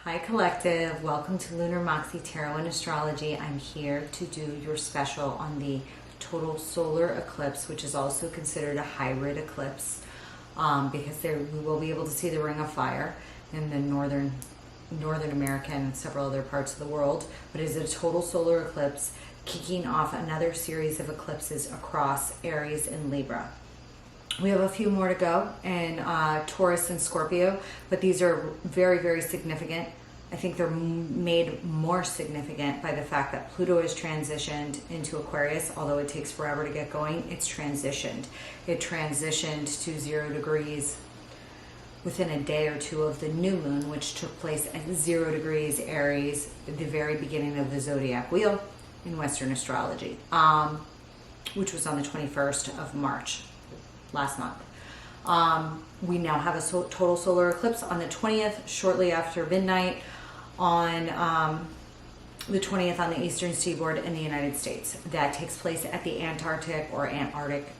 Hi Collective, welcome to Lunar, Moxie, Tarot, and Astrology. I'm here to do your special on the total solar eclipse, which is also considered a hybrid eclipse because we will be able to see the ring of fire in the Northern America and several other parts of the world. But it is a total solar eclipse kicking off another series of eclipses across Aries and Libra. We have a few more to go in Taurus and Scorpio, but these are very, very significant. I think they're made more significant by the fact that Pluto has transitioned into Aquarius. Although it takes forever to get going, it's transitioned. It transitioned to 0 degrees within a day or two of the new moon, which took place at 0 degrees Aries, at the very beginning of the zodiac wheel in Western astrology, which was on the 21st of March. Last month. We now have a total solar eclipse on the 20th, shortly after midnight, on the 20th on the eastern seaboard in the United States. That takes place at the Antarctic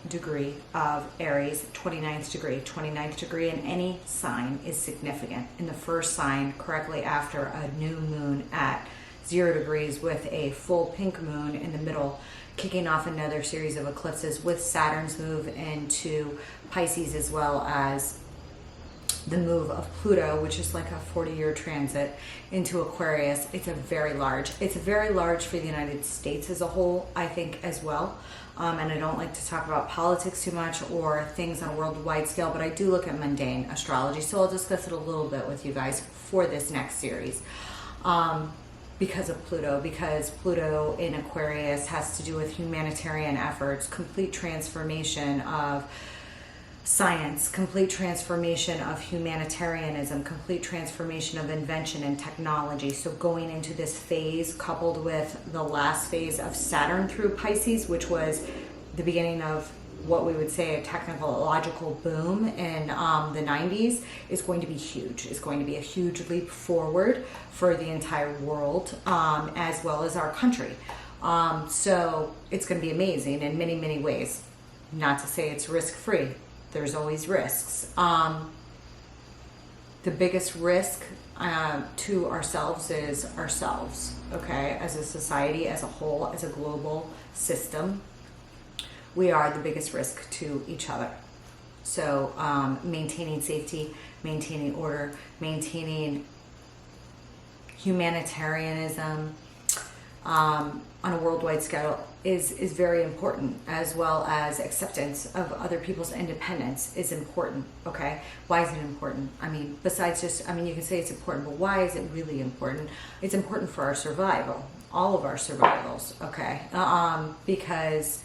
degree of Aries, 29th degree. 29th degree in any sign is significant. In the first sign, correctly after a new moon at 0 degrees with a full pink moon in the middle, kicking off another series of eclipses with Saturn's move into Pisces, as well as the move of Pluto, which is like a 40-year transit into Aquarius. It's very large for the United States as a whole, I think, as well. And I don't like to talk about politics too much or things on a worldwide scale, but I do look at mundane astrology, so I'll discuss it a little bit with you guys for this next series. Because of Pluto, because Pluto in Aquarius has to do with humanitarian efforts, complete transformation of science, complete transformation of humanitarianism, complete transformation of invention and technology. So going into this phase, coupled with the last phase of Saturn through Pisces, which was the beginning of what we would say a technological boom in the 90s, is going to be huge. It's going to be a huge leap forward for the entire world, as well as our country. So it's going to be amazing in many, many ways. Not to say it's risk-free. There's always risks. The biggest risk to ourselves is ourselves, okay? As a society, as a whole, as a global system, we are the biggest risk to each other. So maintaining safety, maintaining order, maintaining humanitarianism on a worldwide scale is very important, as well as acceptance of other people's independence is important, okay? Why is it important? I mean, besides just, you can say it's important, but why is it really important? It's important for our survival, all of our survivals, okay? Because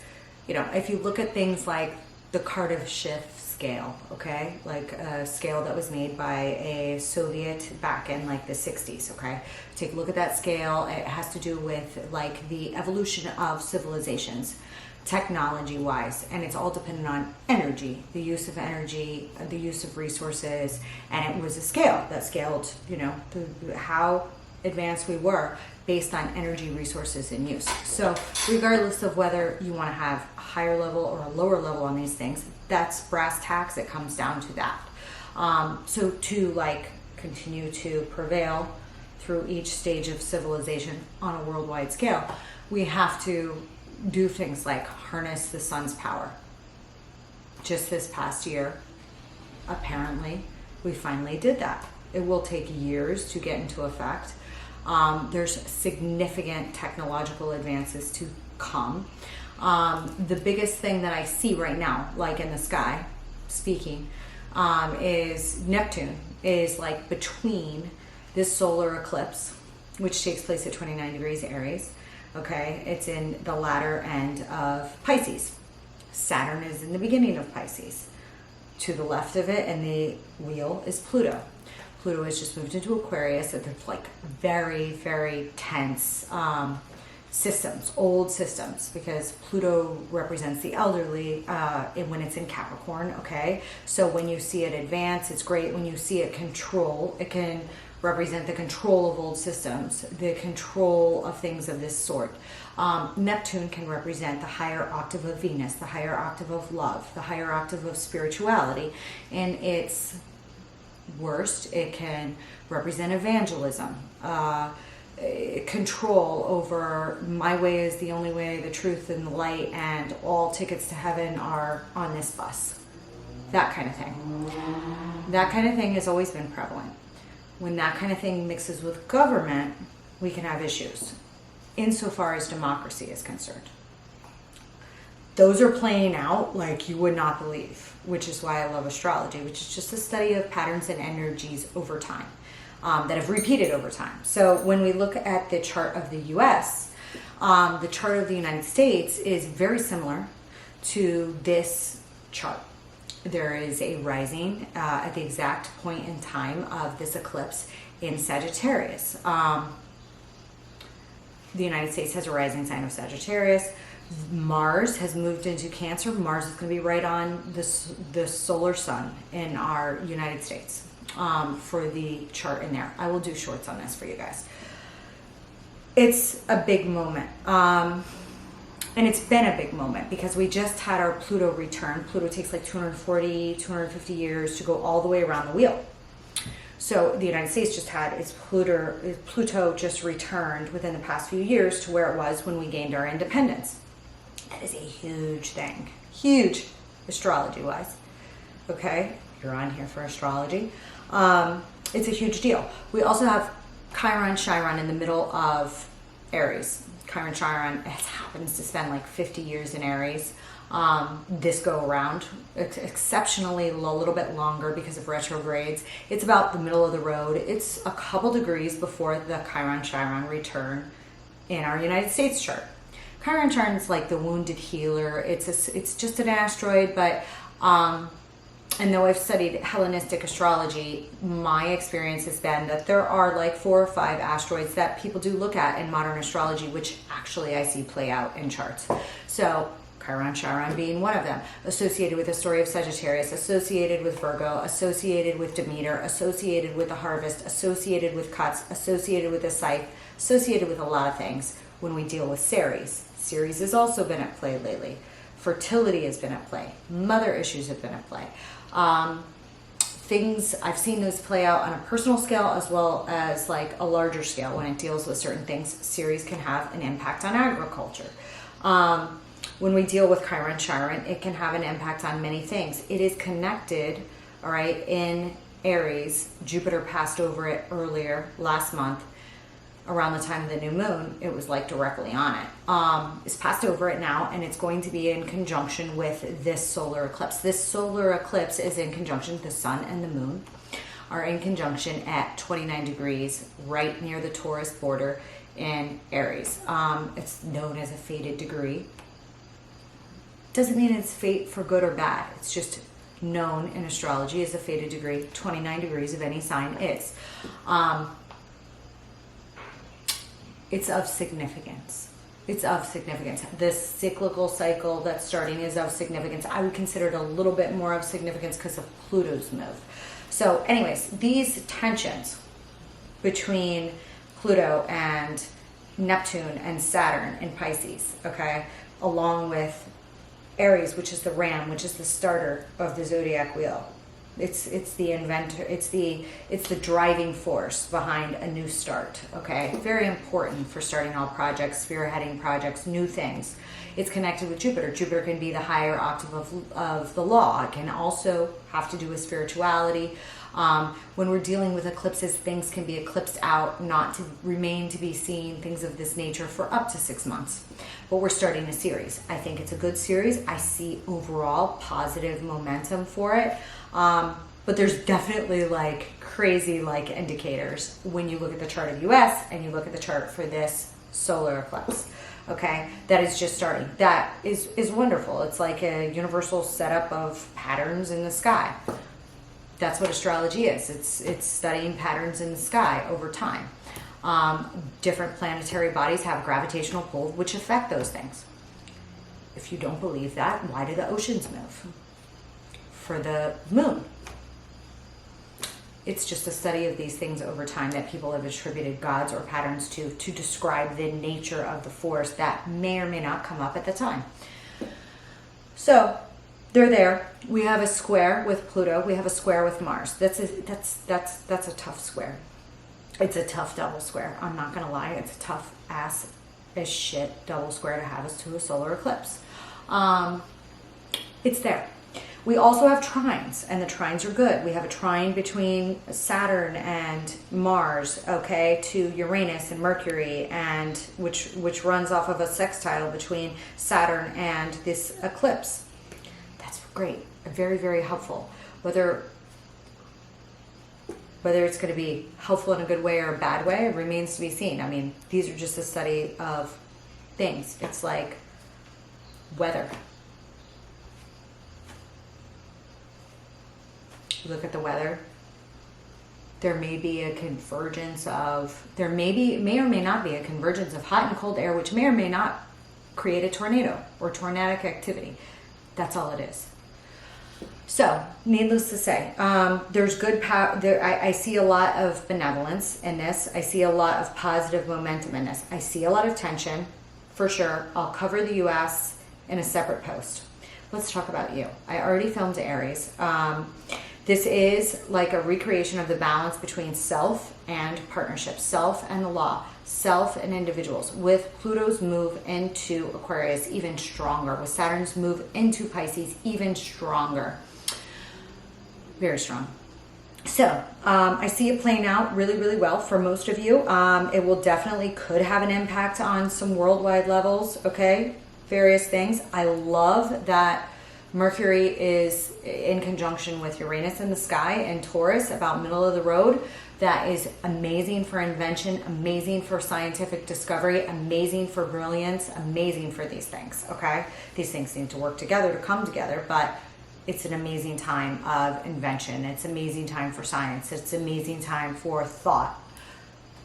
if you look at things like the Cardiff Shift scale, okay, like a scale that was made by a Soviet back in like the 60s, okay, take a look at that scale. It has to do with like the evolution of civilizations, technology wise, and it's all dependent on energy, the use of energy, the use of resources, and it was a scale that scaled, how advanced we were based on energy, resources, and use. So regardless of whether you want to have a higher level or a lower level on these things, that's brass tacks. It comes down to that. So to continue to prevail through each stage of civilization on a worldwide scale, we have to do things like harness the sun's power. Just this past year, apparently, we finally did that. It will take years to get into effect. There's significant technological advances to come. The biggest thing that I see right now, like in the sky, speaking, is Neptune is like between this solar eclipse, which takes place at 29 degrees Aries. Okay, it's in the latter end of Pisces. Saturn is in the beginning of Pisces. To the left of it, and the wheel is Pluto. Pluto has just moved into Aquarius. It's like very, very tense systems, old systems, because Pluto represents the elderly when it's in Capricorn, okay? So when you see it advance, it's great. When you see it control, it can represent the control of old systems, the control of things of this sort. Neptune can represent the higher octave of Venus, the higher octave of love, the higher octave of spirituality, and it's worst, it can represent evangelism, control over my way is the only way, the truth and the light, and all tickets to heaven are on this bus. That kind of thing. That kind of thing has always been prevalent. When that kind of thing mixes with government, we can have issues insofar as democracy is concerned. Those are playing out like you would not believe, which is why I love astrology, which is just a study of patterns and energies over time that have repeated over time. So when we look at the chart of the US, the chart of the United States is very similar to this chart. There is a rising at the exact point in time of this eclipse in Sagittarius. The United States has a rising sign of Sagittarius. Mars has moved into Cancer. Mars is going to be right on the solar sun in our United States for the chart in there. I will do shorts on this for you guys. It's a big moment. And it's been a big moment because we just had our Pluto return. Pluto takes like 240, 250 years to go all the way around the wheel. So the United States just had its Pluto just returned within the past few years to where it was when we gained our independence. That is a huge thing. Huge, astrology-wise. Okay? You're on here for astrology. It's a huge deal. We also have Chiron in the middle of Aries. Chiron happens to spend like 50 years in Aries this go around, exceptionally a little bit longer because of retrogrades. It's about the middle of the road. It's a couple degrees before the Chiron return in our United States chart. Chiron is like the wounded healer. It's just an asteroid, but and though I've studied Hellenistic astrology, my experience has been that there are like 4 or 5 asteroids that people do look at in modern astrology, which actually I see play out in charts. So Chiron being one of them, associated with the story of Sagittarius, associated with Virgo, associated with Demeter, associated with the harvest, associated with cuts, associated with the scythe, associated with a lot of things when we deal with Ceres. Ceres has also been at play lately. Fertility has been at play. Mother issues have been at play. Things, I've seen those play out on a personal scale as well as like a larger scale when it deals with certain things. Ceres can have an impact on agriculture. When we deal with Chiron, it can have an impact on many things. It is connected, all right, in Aries. Jupiter passed over it earlier last month. Around the time of the new moon, it was like directly on it. It's passed over it now, and it's going to be in conjunction with this solar eclipse. This solar eclipse is in conjunction. The sun and the moon are in conjunction at 29 degrees, right near the Taurus border in Aries. It's known as a fated degree. Doesn't mean it's fate for good or bad. It's just known in astrology as a fated degree. 29 degrees of any sign is. It's of significance. It's of significance. This cyclical cycle that's starting is of significance. I would consider it a little bit more of significance because of Pluto's move. So anyways, these tensions between Pluto and Neptune and Saturn in Pisces, okay, along with Aries, which is the ram, which is the starter of the zodiac wheel. It's the inventor, it's the driving force behind a new start, okay? Very important for starting all projects, spearheading projects, new things. It's connected with Jupiter. Jupiter can be the higher octave of the law. It can also have to do with spirituality. When we're dealing with eclipses, things can be eclipsed out, not to remain to be seen, things of this nature for up to 6 months. But we're starting a series. I think it's a good series. I see overall positive momentum for it. But there's definitely like crazy like indicators when you look at the chart of US and you look at the chart for this solar eclipse. Okay, that is just starting. That is wonderful. It's like a universal setup of patterns in the sky. That's what astrology is. It's studying patterns in the sky over time. Different planetary bodies have gravitational pull which affect those things. If you don't believe that, why do the oceans move? For the moon. It's just a study of these things over time that people have attributed gods or patterns to describe the nature of the force that may or may not come up at the time. So they're there. We have a square with Pluto. We have a square with Mars. That's a tough square. It's a tough double square. I'm not gonna lie. It's a tough ass as shit double square to have as to a solar eclipse. It's there. We also have trines, and the trines are good. We have a trine between Saturn and Mars, okay, to Uranus and Mercury, and which runs off of a sextile between Saturn and this eclipse. That's great. Very, very helpful. Whether it's going to be helpful in a good way or a bad way remains to be seen. I mean, these are just a study of things. It's like weather. Look at the weather. There may be a convergence of, may or may not be a convergence of hot and cold air, which may or may not create a tornado or tornadic activity. That's all it is. So, needless to say, there's good power. I see a lot of benevolence in this. I see a lot of positive momentum in this. I see a lot of tension, for sure. I'll cover the U.S. in a separate post. Let's talk about you. I already filmed Aries. This is like a recreation of the balance between self and partnership, self and the law, self and individuals. With Pluto's move into Aquarius, even stronger. With Saturn's move into Pisces, even stronger. Very strong. So I see it playing out really, really well for most of you. It will definitely could have an impact on some worldwide levels, okay? Various things. I love that Mercury is in conjunction with Uranus in the sky and Taurus, about middle of the road. That is amazing for invention, amazing for scientific discovery, amazing for brilliance, amazing for these things, okay? These things need to work together to come together, but it's an amazing time of invention. It's an amazing time for science. It's an amazing time for thought.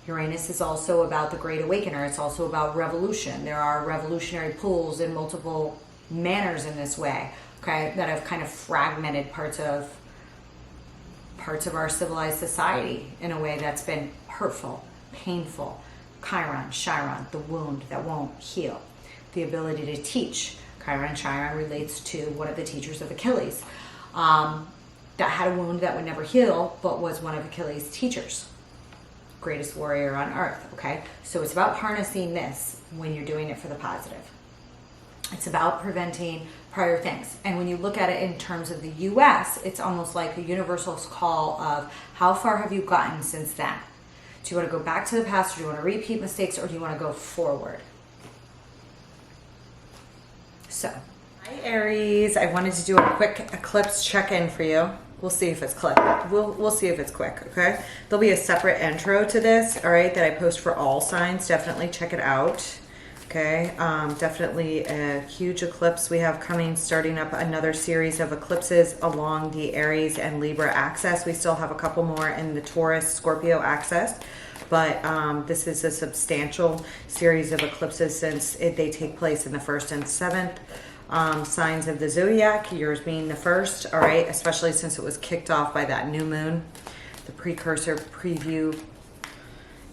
Uranus is also about the Great Awakener. It's also about revolution. There are revolutionary pulls in multiple manners in this way, okay, that have kind of fragmented parts of our civilized society in a way that's been hurtful, painful. Chiron, the wound that won't heal. The ability to teach. Chiron relates to one of the teachers of Achilles that had a wound that would never heal, but was one of Achilles' teachers. Greatest warrior on earth, okay? So it's about harnessing this when you're doing it for the positive. It's about preventing prior things. And when you look at it in terms of the U.S., it's almost like a universal call of how far have you gotten since then? Do you want to go back to the past, or do you want to repeat mistakes, or do you want to go forward? So, hi Aries, I wanted to do a quick eclipse check-in for you. We'll see if it's quick. We'll see if it's quick, okay? There'll be a separate intro to this, all right, that I post for all signs. Definitely check it out. Okay, definitely a huge eclipse we have coming, starting up another series of eclipses along the Aries and Libra axis. We still have a couple more in the Taurus Scorpio axis, but this is a substantial series of eclipses since they take place in the 1st and 7th signs of the zodiac, yours being the 1st, all right, especially since it was kicked off by that new moon, the precursor preview.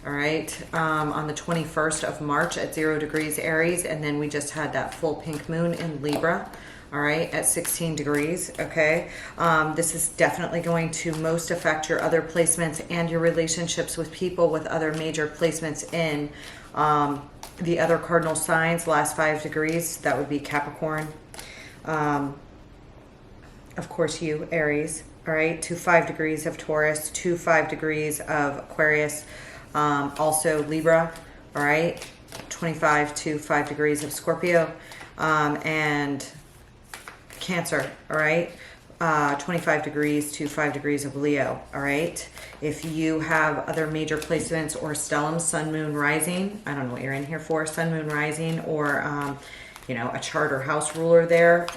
All right, on the 21st of March at 0 degrees Aries, and then we just had that full pink moon in Libra, all right, at 16 degrees, okay? This is definitely going to most affect your other placements and your relationships with people with other major placements in the other cardinal signs, last 5 degrees, that would be Capricorn. Of course, you, Aries, all right, to 5 degrees of Taurus, to 5 degrees of Aquarius, also Libra, all right, 25 to 5 degrees of Scorpio, and Cancer, all right, 25 degrees to 5 degrees of Leo, all right. If you have other major placements or stellium, sun, moon, rising, I don't know what you're in here for, sun, moon, rising, or you know, a chart or house ruler there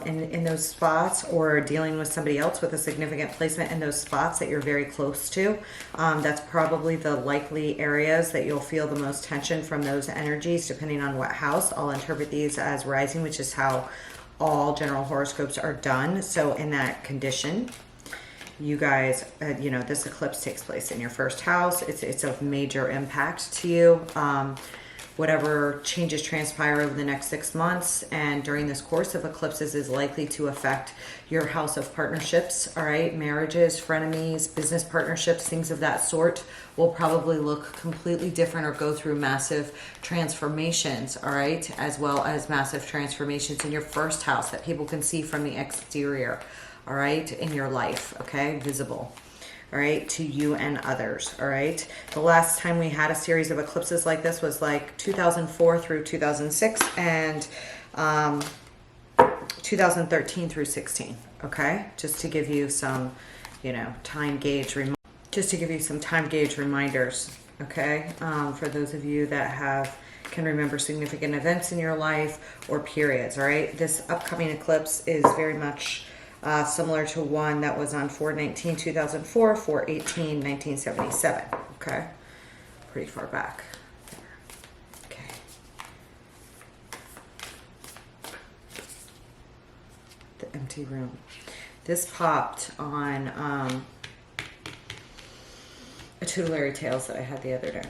in those spots, or dealing with somebody else with a significant placement in those spots that you're very close to. That's probably the likely areas that you'll feel the most tension from those energies, depending on what house. I'll interpret these as rising, which is how all general horoscopes are done. So in that condition, you guys, you know, this eclipse takes place in your 1st house. It's of major impact to you. whatever changes transpire over the next 6 months and during this course of eclipses is likely to affect your house of partnerships, all right? Marriages, frenemies, business partnerships, things of that sort will probably look completely different or go through massive transformations, all right? As well as massive transformations in your first house that people can see from the exterior, all right? In your life, okay? Visible. All right, to you and others, all right? The last time we had a series of eclipses like this was like 2004 through 2006 and 2013 through 16, okay? Just to give you some, you know, time gauge reminders, okay? For those of you that can remember significant events in your life or periods, all right? This upcoming eclipse is very much similar to one that was on 4/19/2004, 4/18/1977. Okay, pretty far back. Okay. The empty room. This popped on a Tutelary Tales that I had the other day.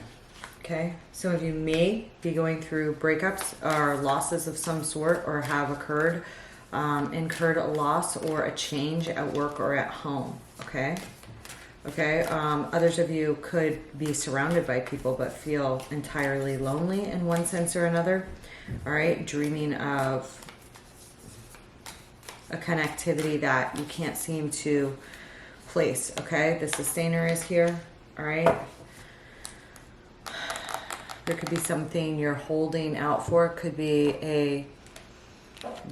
Okay, some of you may be going through breakups or losses of some sort, or have incurred a loss or a change at work or at home. Okay, others of you could be surrounded by people but feel entirely lonely in one sense or another. All right, dreaming of a connectivity that you can't seem to place. Okay, the sustainer is here. All right, there could be something you're holding out for. It could be a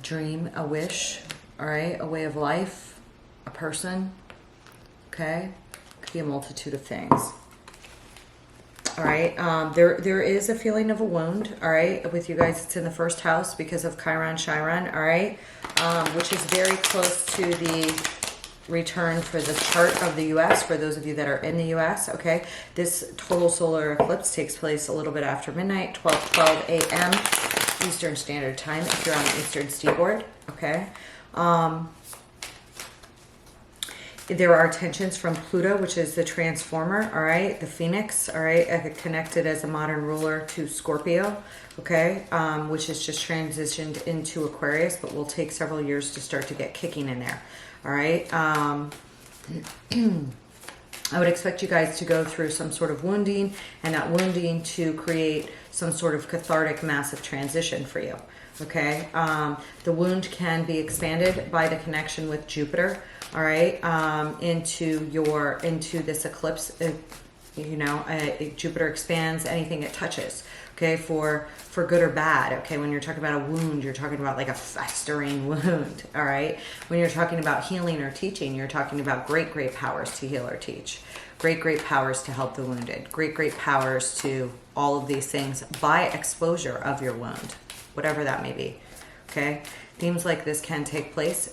dream, a wish, all right, a way of life, a person, okay? Could be a multitude of things. All right, there is a feeling of a wound, all right, with you guys. It's in the first house because of Chiron, all right, which is very close to the return for the chart of the U.S. for those of you that are in the U.S., okay? This total solar eclipse takes place a little bit after midnight, 12:12 a.m. Eastern Standard Time if you're on the Eastern Seaboard, okay? There are tensions from Pluto, which is the transformer, all right? The Phoenix, all right? Connected as a modern ruler to Scorpio, okay? Which is just transitioned into Aquarius, but will take several years to start to get kicking in there, all right? I would expect you guys to go through some sort of wounding, and that wounding to create some sort of cathartic, massive transition for you, okay? The wound can be expanded by the connection with Jupiter, all right, into this eclipse. Jupiter expands anything it touches, okay, for good or bad, okay? When you're talking about a wound, you're talking about like a festering wound, all right? When you're talking about healing or teaching, you're talking about great powers to heal or teach, great powers to help the wounded, great powers to all of these things by exposure of your wound, whatever that may be, okay? Themes like this can take place.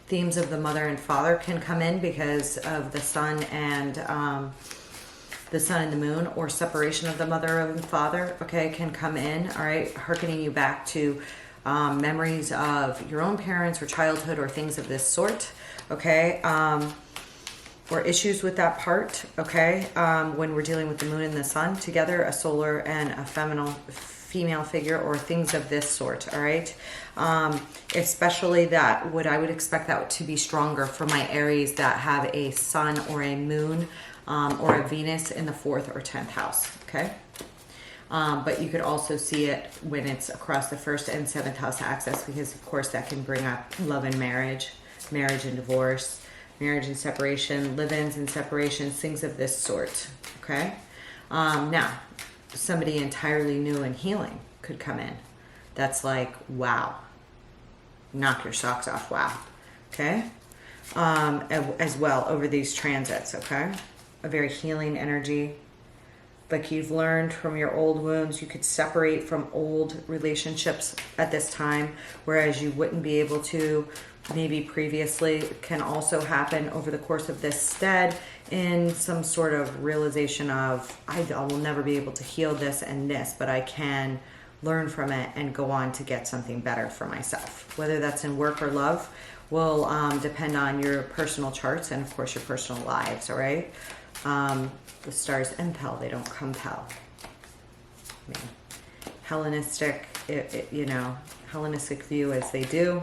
Themes of the mother and father can come in because of the sun and the moon, or separation of the mother and father, okay, can come in, all right, hearkening you back to memories of your own parents or childhood or things of this sort, okay, or issues with that part, okay, when we're dealing with the moon and the sun together, a solar and a female figure, or things of this sort, all right, especially that, I would expect that to be stronger for my Aries that have a sun or a moon or a Venus in the 4th or 10th house, okay? But you could also see it when it's across the 1st and 7th house axis, because of course that can bring up love and marriage and divorce, marriage and separation, live-ins and separations, things of this sort, okay? Now, somebody entirely new and healing could come in. That's like, wow. Knock your socks off, wow. Okay? As well over these transits, okay? A very healing energy. Like you've learned from your old wounds, you could separate from old relationships at this time, whereas you wouldn't be able to maybe previously. Can also happen over the course of this stead in some sort of realization of, I will never be able to heal this and this, but I can learn from it and go on to get something better for myself. Whether that's in work or love will depend on your personal charts and of course your personal lives, all right? The stars impel, they don't compel. Man. Hellenistic, you know, Hellenistic view as they do.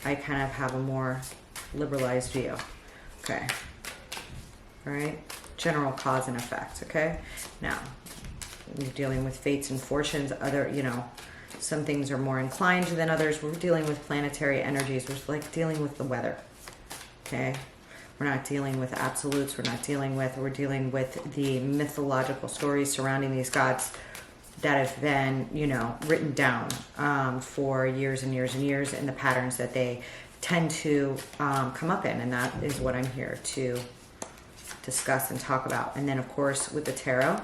I kind of have a more liberalized view. Okay. All right. General cause and effect. Okay. Now, you're dealing with fates and fortunes. Other, you know, some things are more inclined than others. We're dealing with planetary energies. We're like dealing with the weather. Okay. We're not dealing with absolutes. We're dealing with the mythological stories surrounding these gods that have been, you know, written down for years and years and years, and the patterns that they tend to come up in. And that is what I'm here to discuss and talk about. And then, of course, with the tarot,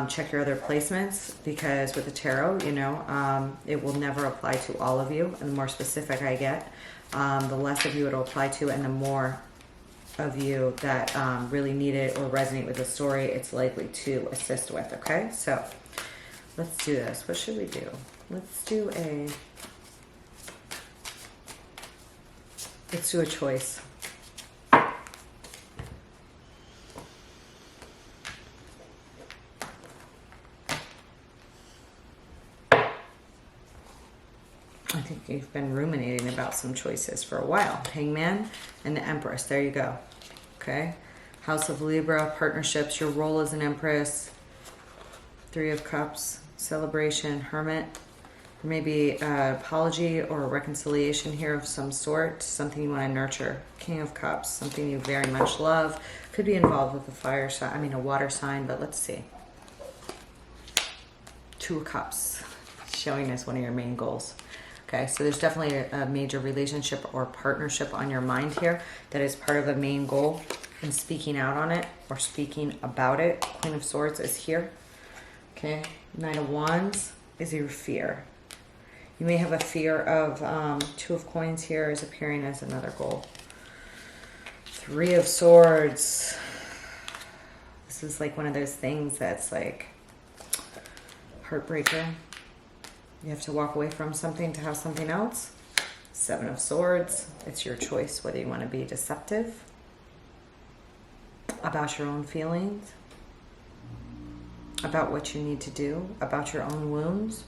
check your other placements, because with the tarot, you know, it will never apply to all of you. And the more specific I get, the less of you it'll apply to, and the more of you that really need it or resonate with the story, it's likely to assist with. Okay, so let's do this. What should we do? Let's do a choice. I think you've been ruminating about some choices for a while. Hangman and the Empress. There you go. Okay. House of Libra, partnerships, your role as an Empress. Three of Cups, celebration, Hermit. Maybe an apology or a reconciliation here of some sort. Something you want to nurture. King of Cups, something you very much love. Could be involved with a fire sign, I mean a water sign, but let's see. Two of Cups, showing us one of your main goals. Okay, so there's definitely a major relationship or partnership on your mind here that is part of a main goal, and speaking out on it or speaking about it. Queen of Swords is here. Okay, Knight of Wands is your fear. You may have a fear of Two of Coins here is appearing as another goal. Three of Swords. This is like one of those things that's like heartbreaker. You have to walk away from something to have something else. Seven of Swords. It's your choice whether you want to be deceptive about your own feelings, about what you need to do, about your own wounds,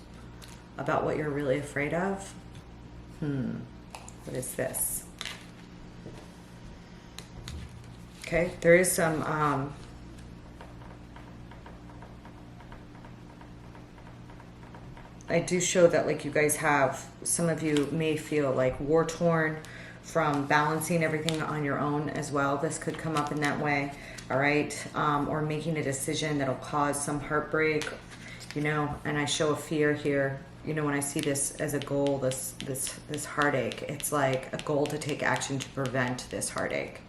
about what you're really afraid of. What is this? Okay, there is some I do show that like you guys have, some of you may feel like war-torn from balancing everything on your own as well. This could come up in that way, all right? Or making a decision that'll cause some heartbreak, you know, and I show a fear here. You know, when I see this as a goal, this heartache, it's like a goal to take action to prevent this heartache,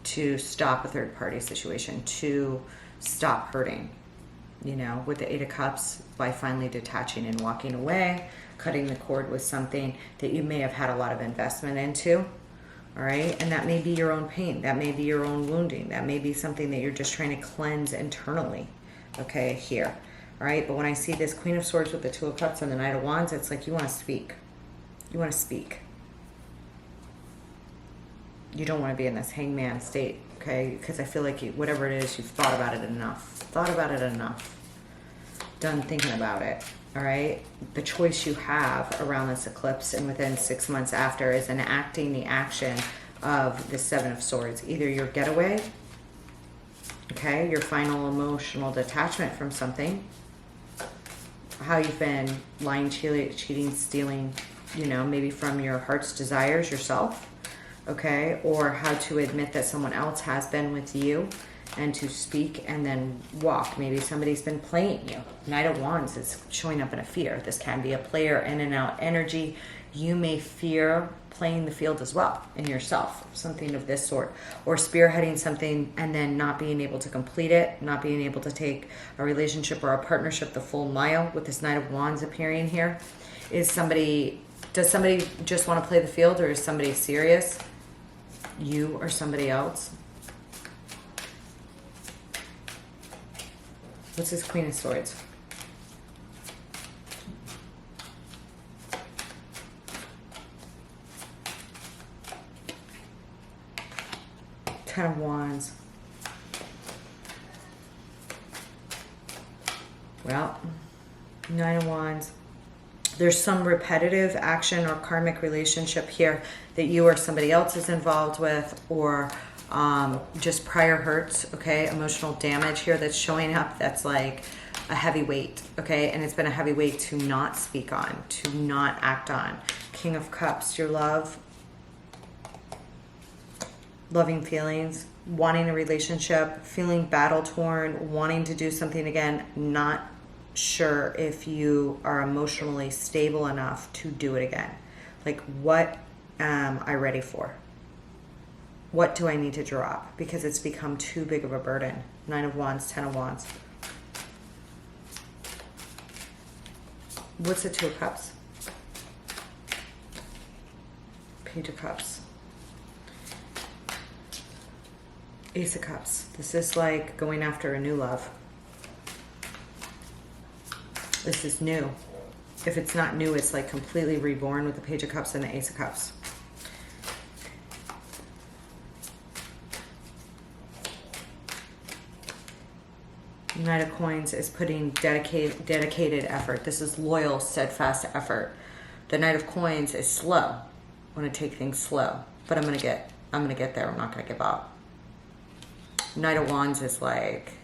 to stop a third-party situation, to stop hurting. You know, with the Eight of Cups, by finally detaching and walking away, cutting the cord with something that you may have had a lot of investment into, all right? And that may be your own pain. That may be your own wounding. That may be something that you're just trying to cleanse internally, okay, here, all right? But when I see this Queen of Swords with the Two of Cups and the Knight of Wands, it's like you want to speak. You want to speak. You don't want to be in this hangman state, okay? Because I feel like whatever it is, you've thought about it enough. Thought about it enough. Done thinking about it, all right? The choice you have around this eclipse and within 6 months after is enacting the action of the Seven of Swords. Either your getaway, okay, your final emotional detachment from something, how you've been lying, cheating, stealing, you know, maybe from your heart's desires yourself, okay, or how to admit that someone else has been with you and to speak and then walk. Maybe somebody's been playing you. Knight of Wands is showing up in a fear. This can be a player in and out energy. You may fear playing the field as well in yourself, something of this sort, or spearheading something and then not being able to complete it, not being able to take a relationship or a partnership the full mile with this Knight of Wands appearing here. Does somebody just want to play the field, or is somebody serious? You or somebody else? What's this Queen of Swords? Ten of Wands. Well, Nine of Wands. There's some repetitive action or karmic relationship here that you or somebody else is involved with, or just prior hurts, okay? Emotional damage here that's showing up that's like a heavy weight, okay? And it's been a heavy weight to not speak on, to not act on. King of Cups, your love, loving feelings, wanting a relationship, feeling battle torn, wanting to do something again, not sure if you are emotionally stable enough to do it again. Like, what am I ready for? What do I need to drop? Because it's become too big of a burden. Nine of Wands, Ten of Wands. What's the Two of Cups? Page of Cups. Ace of Cups. This is like going after a new love. This is new. If it's not new, it's like completely reborn with the Page of Cups and the Ace of Cups. Knight of Coins is putting dedicated effort. This is loyal, steadfast effort. The Knight of Coins is slow. I want to take things slow, but I'm gonna get there. I'm not gonna give up. Knight of Wands is like,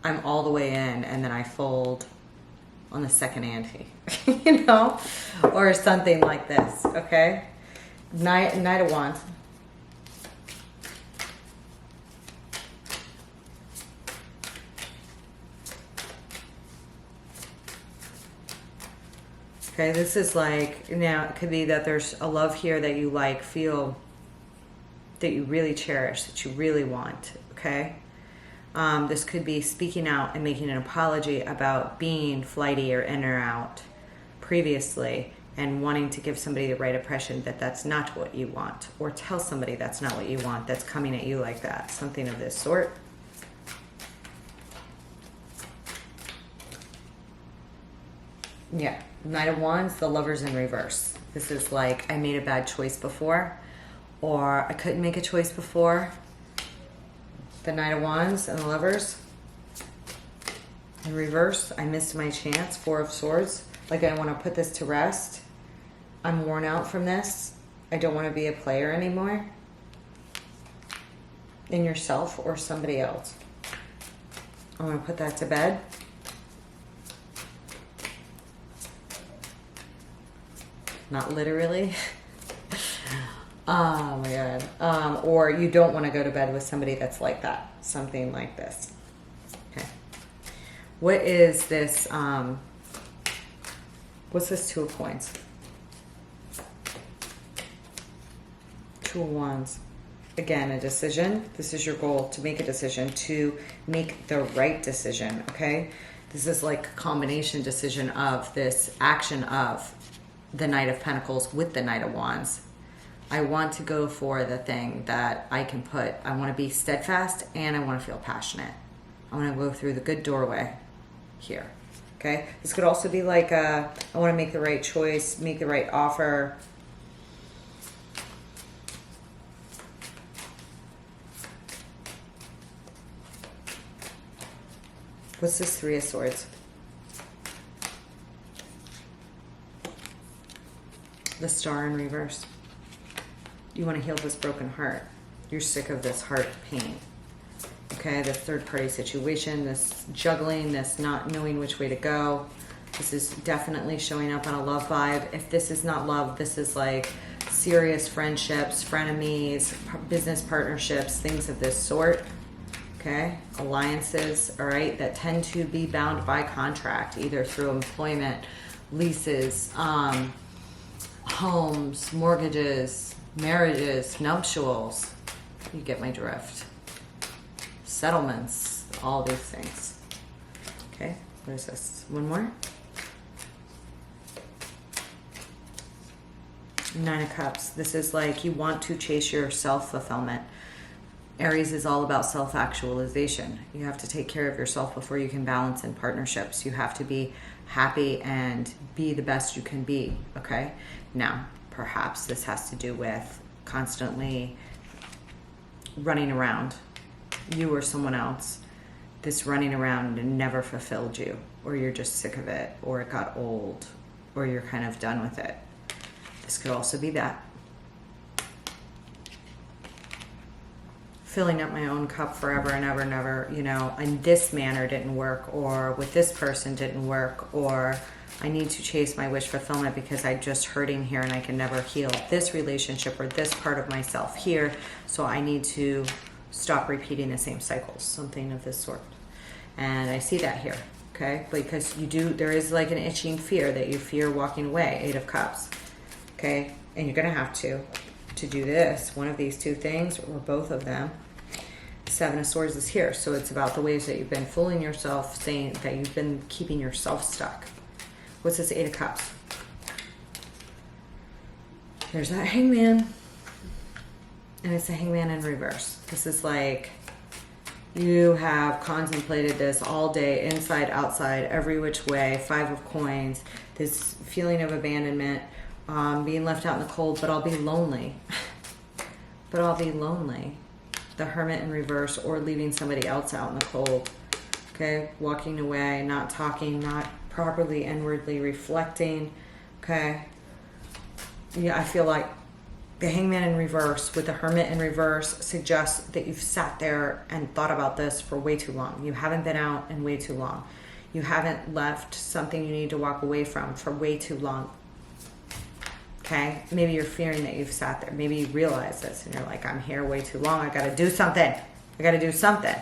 I'm all the way in and then I fold on the second ante, you know, or something like this. Okay, Knight of Wands. Okay, this is like, now it could be that there's a love here that you like, feel that you really cherish, that you really want, okay? This could be speaking out and making an apology about being flighty or in or out previously and wanting to give somebody the right impression that that's not what you want, or tell somebody that's not what you want that's coming at you like that, something of this sort. Yeah, Knight of Wands, the Lover's in reverse. This is like, I made a bad choice before, or I couldn't make a choice before. The Knight of Wands and the Lovers in reverse. I missed my chance. Four of Swords. Like, I want to put this to rest. I'm worn out from this. I don't want to be a player anymore in yourself or somebody else. I want to put that to bed. Not literally. Oh my God. Or you don't want to go to bed with somebody that's like that. Something like this. Okay. What is this? What's this Two of Coins? Two of Wands. Again, a decision. This is your goal, to make a decision, to make the right decision. Okay. This is like a combination decision of this action of the Knight of Pentacles with the Knight of Wands. I want to go for the thing that I can put. I want to be steadfast and I want to feel passionate. I want to go through the good doorway here. Okay. This could also be like I want to make the right choice, make the right offer. What's this Three of Swords? The Star in reverse. You want to heal this broken heart. You're sick of this heart pain. Okay, this third party situation, this juggling, this not knowing which way to go. This is definitely showing up on a love vibe. If this is not love, this is like serious friendships, frenemies, business partnerships, things of this sort. Okay, alliances, all right, that tend to be bound by contract, either through employment, leases, homes, mortgages, marriages, nuptials. You get my drift. Settlements, all these things. Okay, what is this? One more. Nine of Cups. This is like you want to chase your self-fulfillment. Aries is all about self-actualization. You have to take care of yourself before you can balance in partnerships. You have to be happy and be the best you can be, okay? Now, perhaps this has to do with constantly running around, you or someone else, this running around and never fulfilled you, or you're just sick of it, or it got old, or you're kind of done with it. This could also be that. Filling up my own cup forever and ever and ever, you know, in this manner didn't work, or with this person didn't work, or I need to chase my wish fulfillment because I'm just hurting here and I can never heal this relationship or this part of myself here. So I need to stop repeating the same cycles, something of this sort. And I see that here, okay? Because there is like an itching fear that you fear walking away, 8 of Cups, okay? And you're gonna have to do this, one of these two things or both of them. 7 of Swords is here. So it's about the ways that you've been fooling yourself, saying that you've been keeping yourself stuck. What's this 8 of Cups? There's that Hangman. And it's a Hangman in reverse. This is like you have contemplated this all day, inside, outside, every which way. 5 of Coins. This feeling of abandonment, being left out in the cold, but I'll be lonely. But I'll be lonely. The Hermit in reverse, or leaving somebody else out in the cold. Okay, walking away, not talking, not properly inwardly reflecting. Okay, yeah, I feel like the Hangman in reverse with the Hermit in reverse suggests that you've sat there and thought about this for way too long. You haven't been out in way too long. You haven't left something you need to walk away from for way too long. Okay, maybe you're fearing that you've sat there. Maybe you realize this and you're like, I'm here way too long. I got to do something. I got to do something.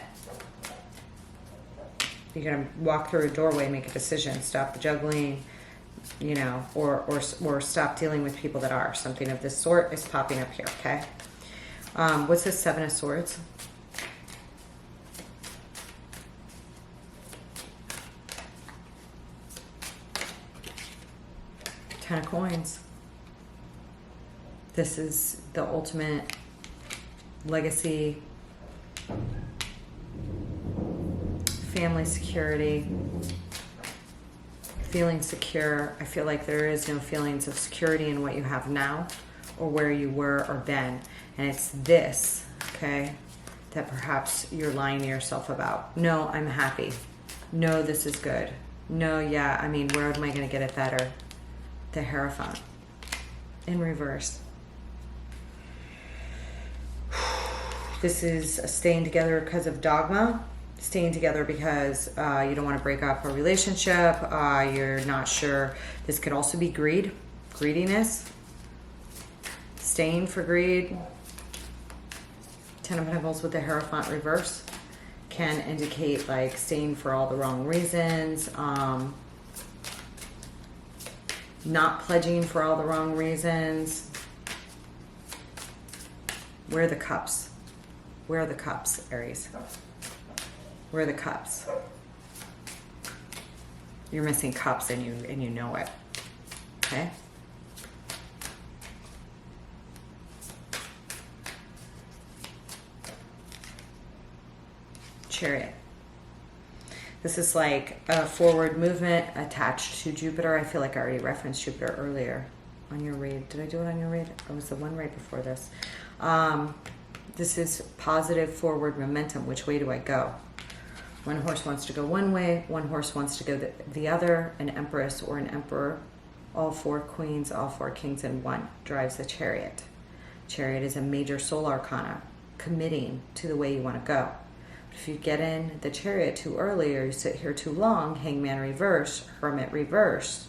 You're going to walk through a doorway, make a decision, stop the juggling, you know, or stop dealing with people that are. Something of this sort is popping up here, okay? What's this 7 of Swords? Ten of Coins. This is the ultimate legacy, family security, feeling secure. I feel like there is no feelings of security in what you have now or where you were or been. And it's this, okay, that perhaps you're lying to yourself about. No, I'm happy. No, this is good. No, yeah, I mean, where am I going to get it better? The Hierophant in reverse. This is staying together because of dogma, staying together because you don't want to break up a relationship, you're not sure. This could also be greed, greediness, staying for greed. 10 of Pentacles with the Hierophant reverse can indicate like staying for all the wrong reasons, not pledging for all the wrong reasons. Where are the Cups? Where are the Cups, Aries? Where are the Cups? You're missing Cups and you know it. Okay? Chariot. This is like a forward movement attached to Jupiter. I feel like I already referenced Jupiter earlier on your read. Did I do it on your read? It was the one right before this. This is positive forward momentum. Which way do I go? One horse wants to go one way, one horse wants to go the other. An empress or an emperor, all 4 queens, all 4 kings in one, drives the chariot. Chariot is a major soul arcana, committing to the way you want to go. But if you get in the chariot too early or you sit here too long, Hangman reverse, Hermit reverse,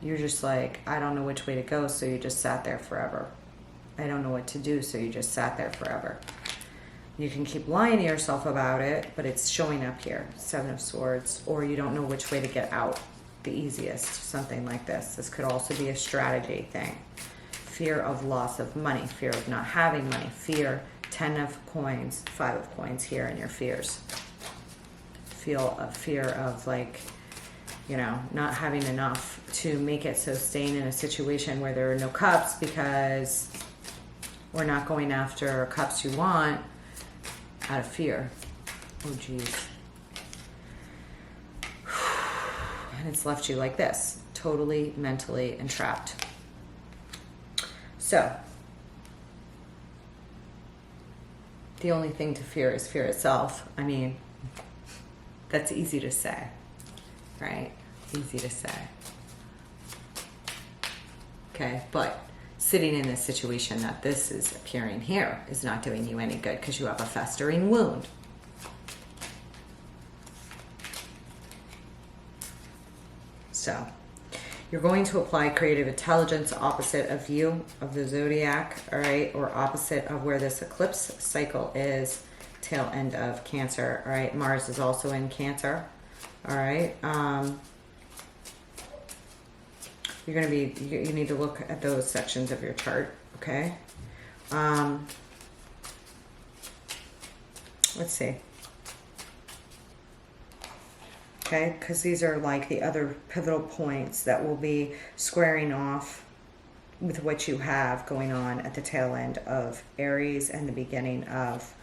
you're just like, I don't know which way to go, so you just sat there forever. I don't know what to do, so you just sat there forever. You can keep lying to yourself about it, but it's showing up here. 7 of Swords, or you don't know which way to get out the easiest, something like this. This could also be a strategy thing. Fear of loss of money, fear of not having money, fear, 10 of Coins, 5 of Coins here in your fears. Feel a fear of like, you know, not having enough to make it, so staying in a situation where there are no cups because we're not going after cups you want out of fear. Oh, geez. And it's left you like this, totally mentally entrapped. So, the only thing to fear is fear itself. I mean, That's easy to say, right? Easy to say. Okay, but sitting in this situation that this is appearing here is not doing you any good because you have a festering wound. So you're going to apply creative intelligence opposite of you, of the zodiac, all right, or opposite of where this eclipse cycle is, tail end of Cancer, all right. Mars is also in Cancer, all right. You're going to be, you need to look at those sections of your chart, okay. Let's see. Okay, because these are like the other pivotal points that will be squaring off with what you have going on at the tail end of Aries and the beginning of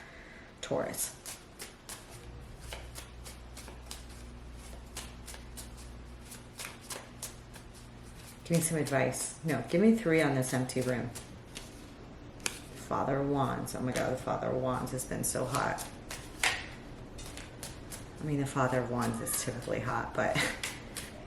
Taurus. Give me some advice. No, give me 3 on this empty room. Father of Wands. Oh my God, the Father of Wands has been so hot. I mean, the Father of Wands is typically hot, but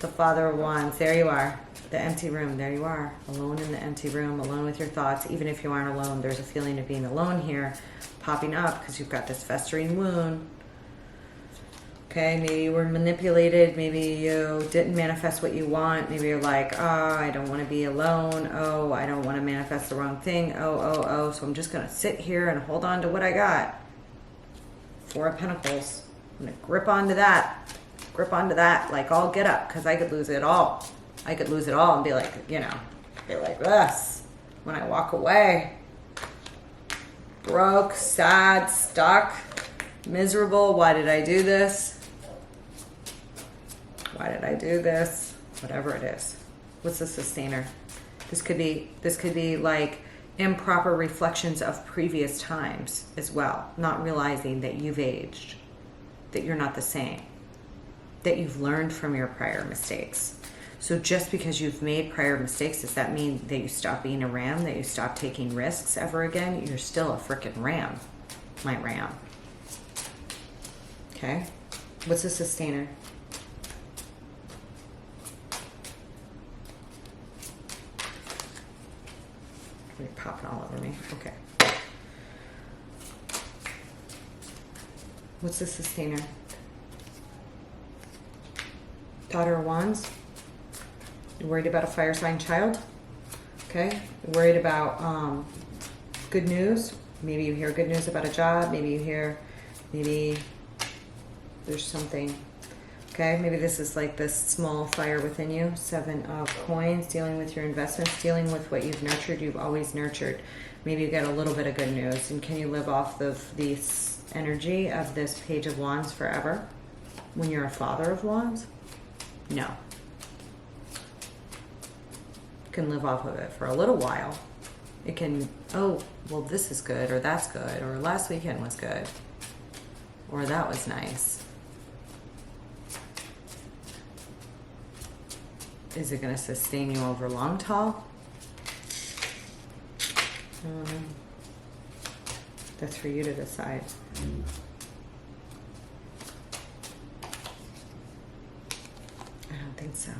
the Father of Wands, there you are. The empty room, there you are. Alone in the empty room, alone with your thoughts. Even if you aren't alone, there's a feeling of being alone here popping up because you've got this festering wound. Okay, maybe you were manipulated. Maybe you didn't manifest what you want. Maybe you're like, oh, I don't want to be alone. Oh, I don't want to manifest the wrong thing. Oh. So I'm just going to sit here and hold on to what I got. 4 of Pentacles. I'm going to grip onto that, like all get up, because I could lose it all. I could lose it all and be like, you know, be like this when I walk away. Broke, sad, stuck, miserable. Why did I do this? Why did I do this? Whatever it is. What's the sustainer? This could be like improper reflections of previous times as well, not realizing that you've aged, that you're not the same, that you've learned from your prior mistakes. So just because you've made prior mistakes, does that mean that you stop being a ram, that you stop taking risks ever again? You're still a freaking ram, my ram. Okay? What's a sustainer? You're popping all over me. Okay. What's the sustainer? Daughter of Wands. You're worried about a fire sign child. Okay. You're worried about good news. Maybe you hear good news about a job. Maybe there's something. Okay. Maybe this is like this small fire within you. 7 of Coins. Dealing with your investments. Dealing with what you've nurtured. You've always nurtured. Maybe you get a little bit of good news. And can you live off of this energy of this Page of Wands forever when you're a Father of Wands? No. You can live off of it for a little while. It can, oh, well, this is good, or that's good, or last weekend was good, or that was nice. Is it going to sustain you over long haul? I don't know. That's for you to decide. I don't think so.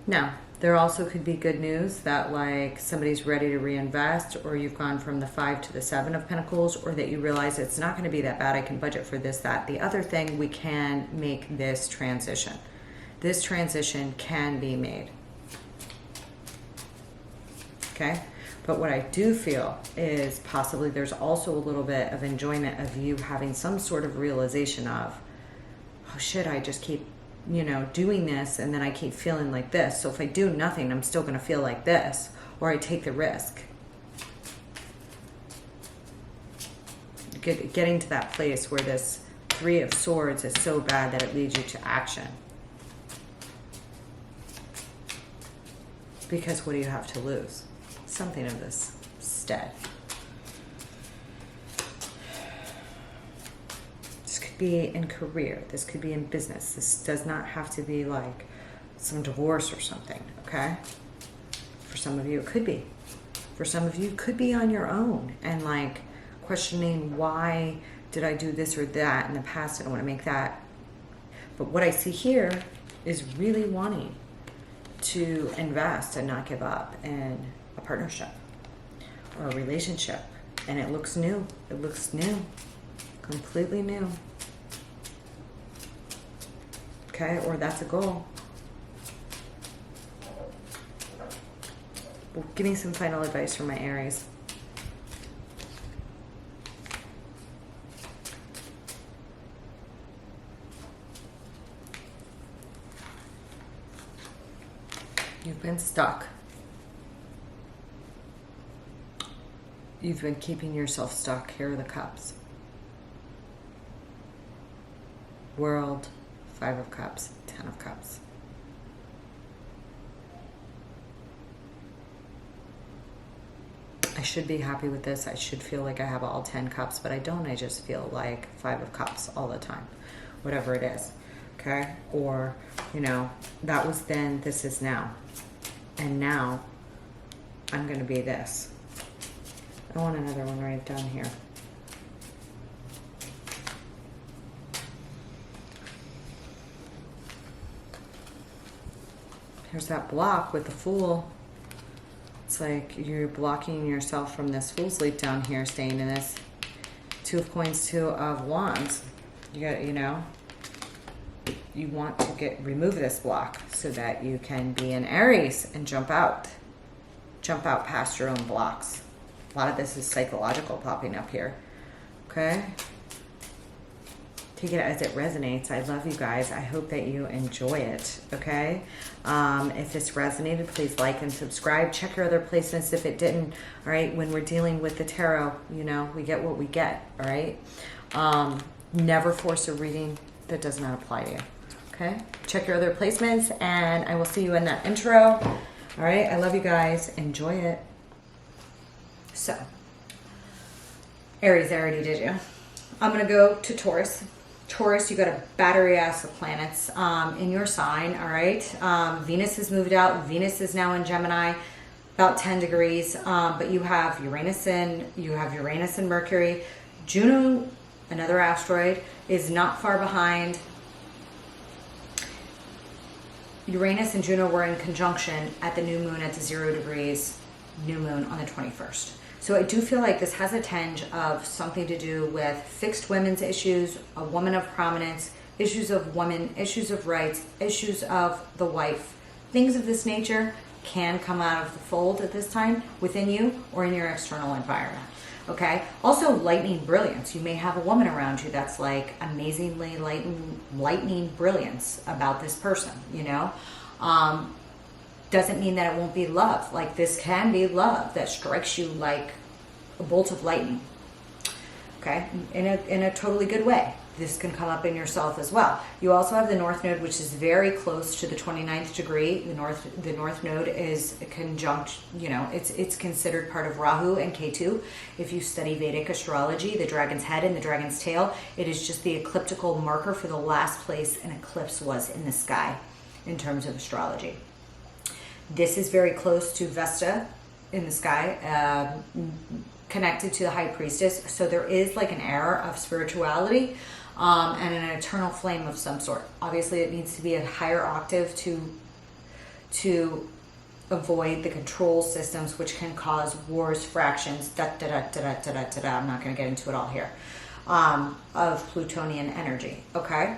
Now, there also could be good news that like somebody's ready to reinvest, or you've gone from the 5 to the 7 of Pentacles, or that you realize it's not going to be that bad. I can budget for this, that. The other thing, we can make this transition. This transition can be made. Okay? But what I do feel is possibly there's also a little bit of enjoyment of you having some sort of realization of, oh shit, I just keep, you know, doing this and then I keep feeling like this. So if I do nothing, I'm still going to feel like this, or I take the risk. Getting to that place where this 3 of Swords is so bad that it leads you to action. Because what do you have to lose? Something of this stead. This could be in career. This could be in business. This does not have to be like some divorce or something, okay? For some of you, it could be. For some of you, it could be on your own. And like, questioning why did I do this or that in the past. I don't want to make that. But what I see here is really wanting to invest and not give up in a partnership or a relationship. And it looks new. It looks new. Completely new. Okay, or that's a goal. Well, give me some final advice from my Aries. You've been stuck. You've been keeping yourself stuck. Here are the cups. World, 5 of cups, 10 of cups. I should be happy with this. I should feel like I have all 10 cups, but I don't. I just feel like 5 of cups all the time, whatever it is. Okay? Or, you know, that was then, this is now. And now I'm going to be this. I want another one right down here. Here's that block with the Fool. It's like you're blocking yourself from this Fool's Leap down here, staying in this 2 of Coins, 2 of Wands. You got, you know, you want to remove this block so that you can be an Aries and jump out past your own blocks. A lot of this is psychological popping up here. Okay. Take it as it resonates. I love you guys. I hope that you enjoy it. Okay. If this resonated, please like and subscribe. Check your other placements if it didn't. All right. When we're dealing with the tarot, you know, we get what we get. All right. Never force a reading that does not apply to you. Okay. Check your other placements and I will see you in that intro. All right. I love you guys. Enjoy it. So, Aries, I already did you. I'm going to go to Taurus. Taurus, you got a battery ass of planets in your sign, all right? Venus has moved out. Venus is now in Gemini, about 10 degrees. But you have Uranus and Mercury. Juno, another asteroid, is not far behind. Uranus and Juno were in conjunction at the new moon at the 0 degrees new moon on the 21st. So I do feel like this has a tinge of something to do with fixed women's issues, a woman of prominence, issues of women, issues of rights, issues of the wife. Things of this nature can come out of the fold at this time within you or in your external environment. Okay. Also, lightning brilliance. You may have a woman around you that's like amazingly lightning brilliance about this person, you know. Doesn't mean that it won't be love. Like this can be love that strikes you like a bolt of lightning. Okay, in a totally good way. This can come up in yourself as well. You also have the North Node, which is very close to the 29th degree. The North Node is conjunct. You know, it's considered part of Rahu and Ketu. If you study Vedic astrology, the dragon's head and the dragon's tail, it is just the ecliptical marker for the last place an eclipse was in the sky in terms of astrology. This is very close to Vesta in the sky, connected to the High Priestess. So there is like an air of spirituality and an eternal flame of some sort. Obviously, it needs to be a higher octave to avoid the control systems, which can cause wars, fractions, I'm not going to get into it all here, of Plutonian energy, okay?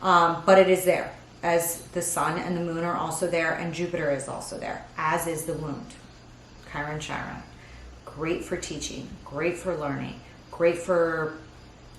But it is there. As the sun and the moon are also there, and Jupiter is also there, as is the wound. Chiron, Chiron. Great for teaching, great for learning, great for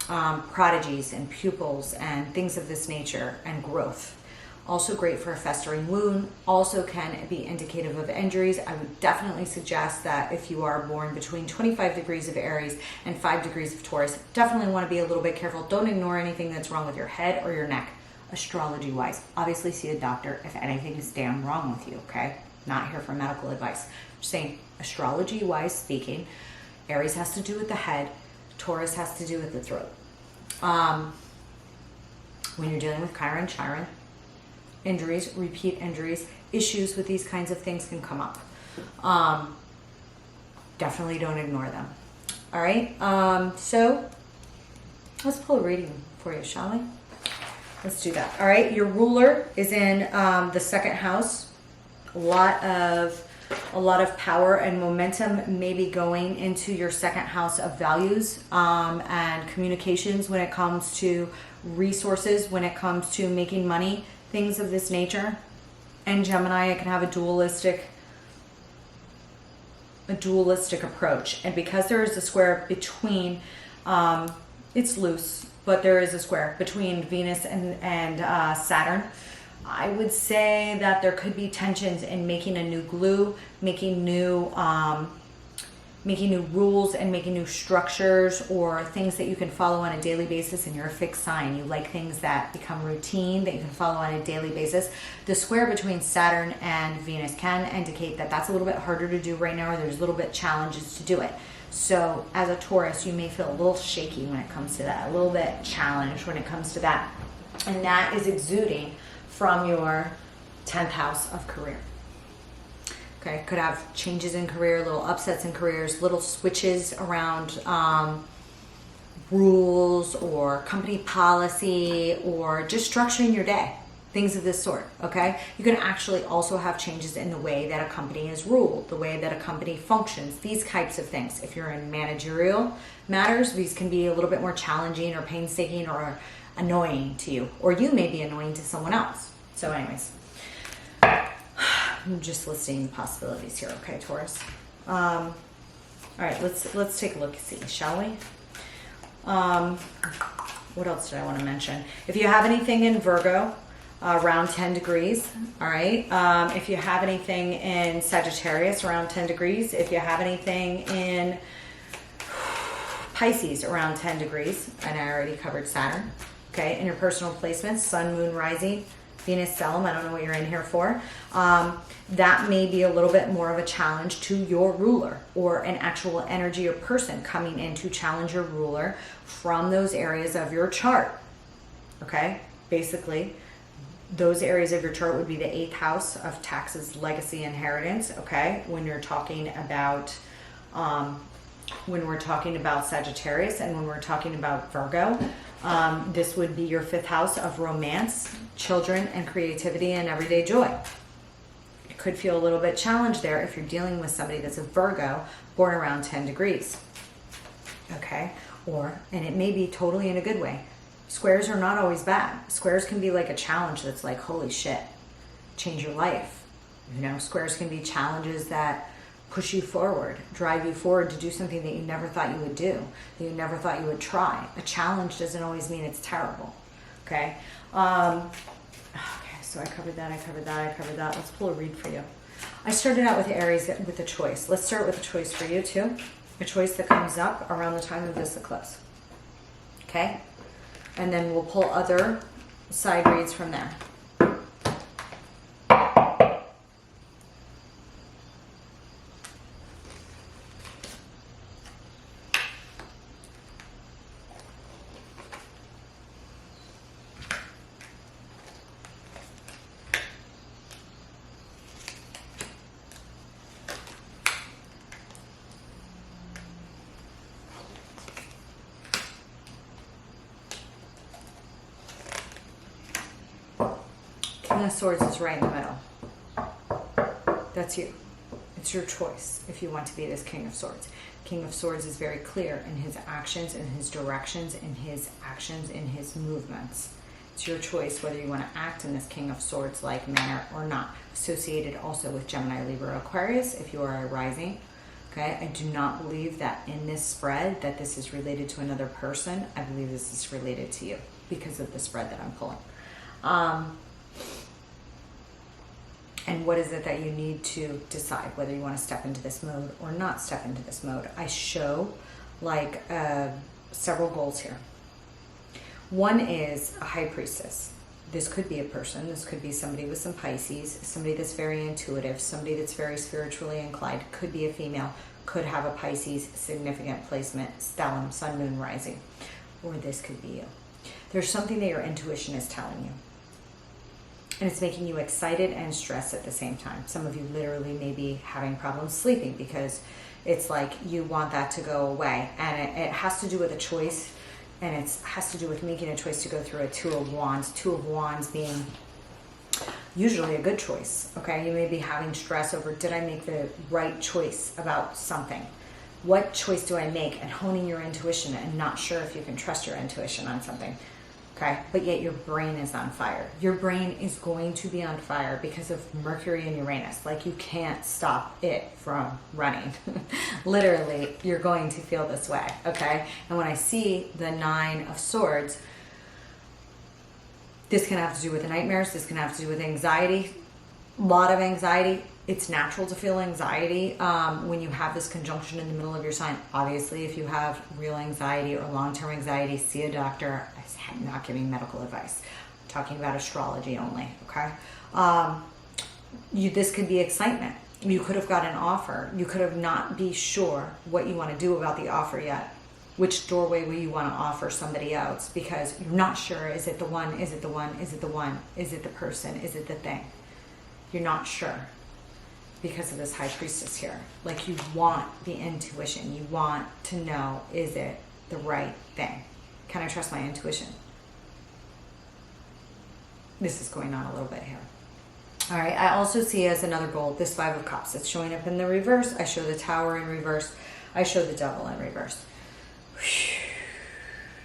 prodigies and pupils and things of this nature and growth. Also great for a festering wound. Also can be indicative of injuries. I would definitely suggest that if you are born between 25 degrees of Aries and 5 degrees of Taurus, definitely want to be a little bit careful. Don't ignore anything that's wrong with your head or your neck. Astrology wise, obviously see a doctor if anything is damn wrong with you. Okay, not here for medical advice. Just saying, astrology wise speaking, Aries has to do with the head, Taurus has to do with the throat. When you're dealing with Chiron, Chiron, injuries, repeat injuries, issues with these kinds of things can come up. Definitely don't ignore them. All right. So let's pull a reading for you, shall we? Let's do that. All right. Your ruler is in the second house. A lot of power and momentum may be going into your second house of values and communications when it comes to resources, when it comes to making money, things of this nature. And Gemini, it can have a dualistic approach. And because there is a square between, it's loose, but there is a square between Venus and Saturn, I would say that there could be tensions in making a new glue, making new rules and making new structures, or things that you can follow on a daily basis. And you're a fixed sign. You like things that become routine, that you can follow on a daily basis. The square between Saturn and Venus can indicate that that's a little bit harder to do right now, or there's a little bit challenges to do it. So as a Taurus, you may feel a little shaky when it comes to that, a little bit challenged when it comes to that. And that is exuding from your 10th house of career. Okay, could have changes in career, little upsets in careers, little switches around rules or company policy, or just structuring your day, things of this sort. Okay, you can actually also have changes in the way that a company is ruled, the way that a company functions, these types of things. If you're in managerial matters, these can be a little bit more challenging or painstaking or annoying to you, or you may be annoying to someone else. So anyways, I'm just listing the possibilities here. Okay, Taurus. All right, let's take a look, see, shall we? What else did I want to mention? If you have anything in Virgo, around 10 degrees, all right? If you have anything in Sagittarius, around 10 degrees. If you have anything in Pisces, around 10 degrees, and I already covered Saturn. Okay, in your personal placements, Sun, Moon, Rising, Venus, Selm, I don't know what you're in here for. That may be a little bit more of a challenge to your ruler, or an actual energy or person coming in to challenge your ruler from those areas of your chart. Okay, basically, those areas of your chart would be the 8th house of taxes, legacy, inheritance. Okay, when you're talking about Sagittarius, and when we're talking about Virgo, this would be your 5th house of romance, children, and creativity and everyday joy. It could feel a little bit challenged there if you're dealing with somebody that's a Virgo born around 10 degrees. Okay, and it may be totally in a good way. Squares are not always bad. Squares can be like a challenge that's like, holy shit, change your life. You know, squares can be challenges that push you forward, drive you forward to do something that you never thought you would do, that you never thought you would try. A challenge doesn't always mean it's terrible. Okay. Okay, so I covered that. Let's pull a read for you. I started out with Aries with a choice. Let's start with a choice for you too. A choice that comes up around the time of this eclipse. Okay. And then we'll pull other side reads from there. King of Swords is right in the middle. That's you. It's your choice if you want to be this King of Swords. King of Swords is very clear in his actions, in his directions, in his actions, in his movements. It's your choice whether you want to act in this King of Swords-like manner or not. Associated also with Gemini, Libra, Aquarius, if you are a rising. Okay, I do not believe that in this spread that this is related to another person. I believe this is related to you because of the spread that I'm pulling. And what is it that you need to decide whether you want to step into this mode or not step into this mode? I show like several goals here. One is a high priestess. This could be a person. This could be somebody with some Pisces, somebody that's very intuitive, somebody that's very spiritually inclined. Could be a female, could have a Pisces significant placement, stellium, sun, moon, rising. Or this could be you. There's something that your intuition is telling you. And it's making you excited and stressed at the same time. Some of you literally may be having problems sleeping because It's like you want that to go away. And it has to do with a choice, and it has to do with making a choice to go through a Two of Wands. Two of Wands being usually a good choice, okay? You may be having stress over, did I make the right choice about something? What choice do I make? And honing your intuition and not sure if you can trust your intuition on something, okay? But yet your brain is on fire. Your brain is going to be on fire because of Mercury and Uranus. Like, you can't stop it from running. Literally, you're going to feel this way, okay? And when I see the Nine of Swords, this can have to do with the nightmares. This can have to do with anxiety, a lot of anxiety. It's natural to feel anxiety when you have this conjunction in the middle of your sign. Obviously, if you have real anxiety or long-term anxiety, see a doctor. I'm not giving medical advice. I'm talking about astrology only, okay? This could be excitement. You could have got an offer. You could have not be sure what you want to do about the offer yet. Which doorway will you want to offer somebody else? Because you're not sure, is it the one, is it the one, is it the one, is it the person, is it the thing? You're not sure because of this High Priestess here. Like, you want the intuition. You want to know, is it the right thing? Can I trust my intuition? This is going on a little bit here. All right, I also see as another goal, this Five of Cups. It's showing up in the reverse. I show the Tower in reverse. I show the Devil in reverse.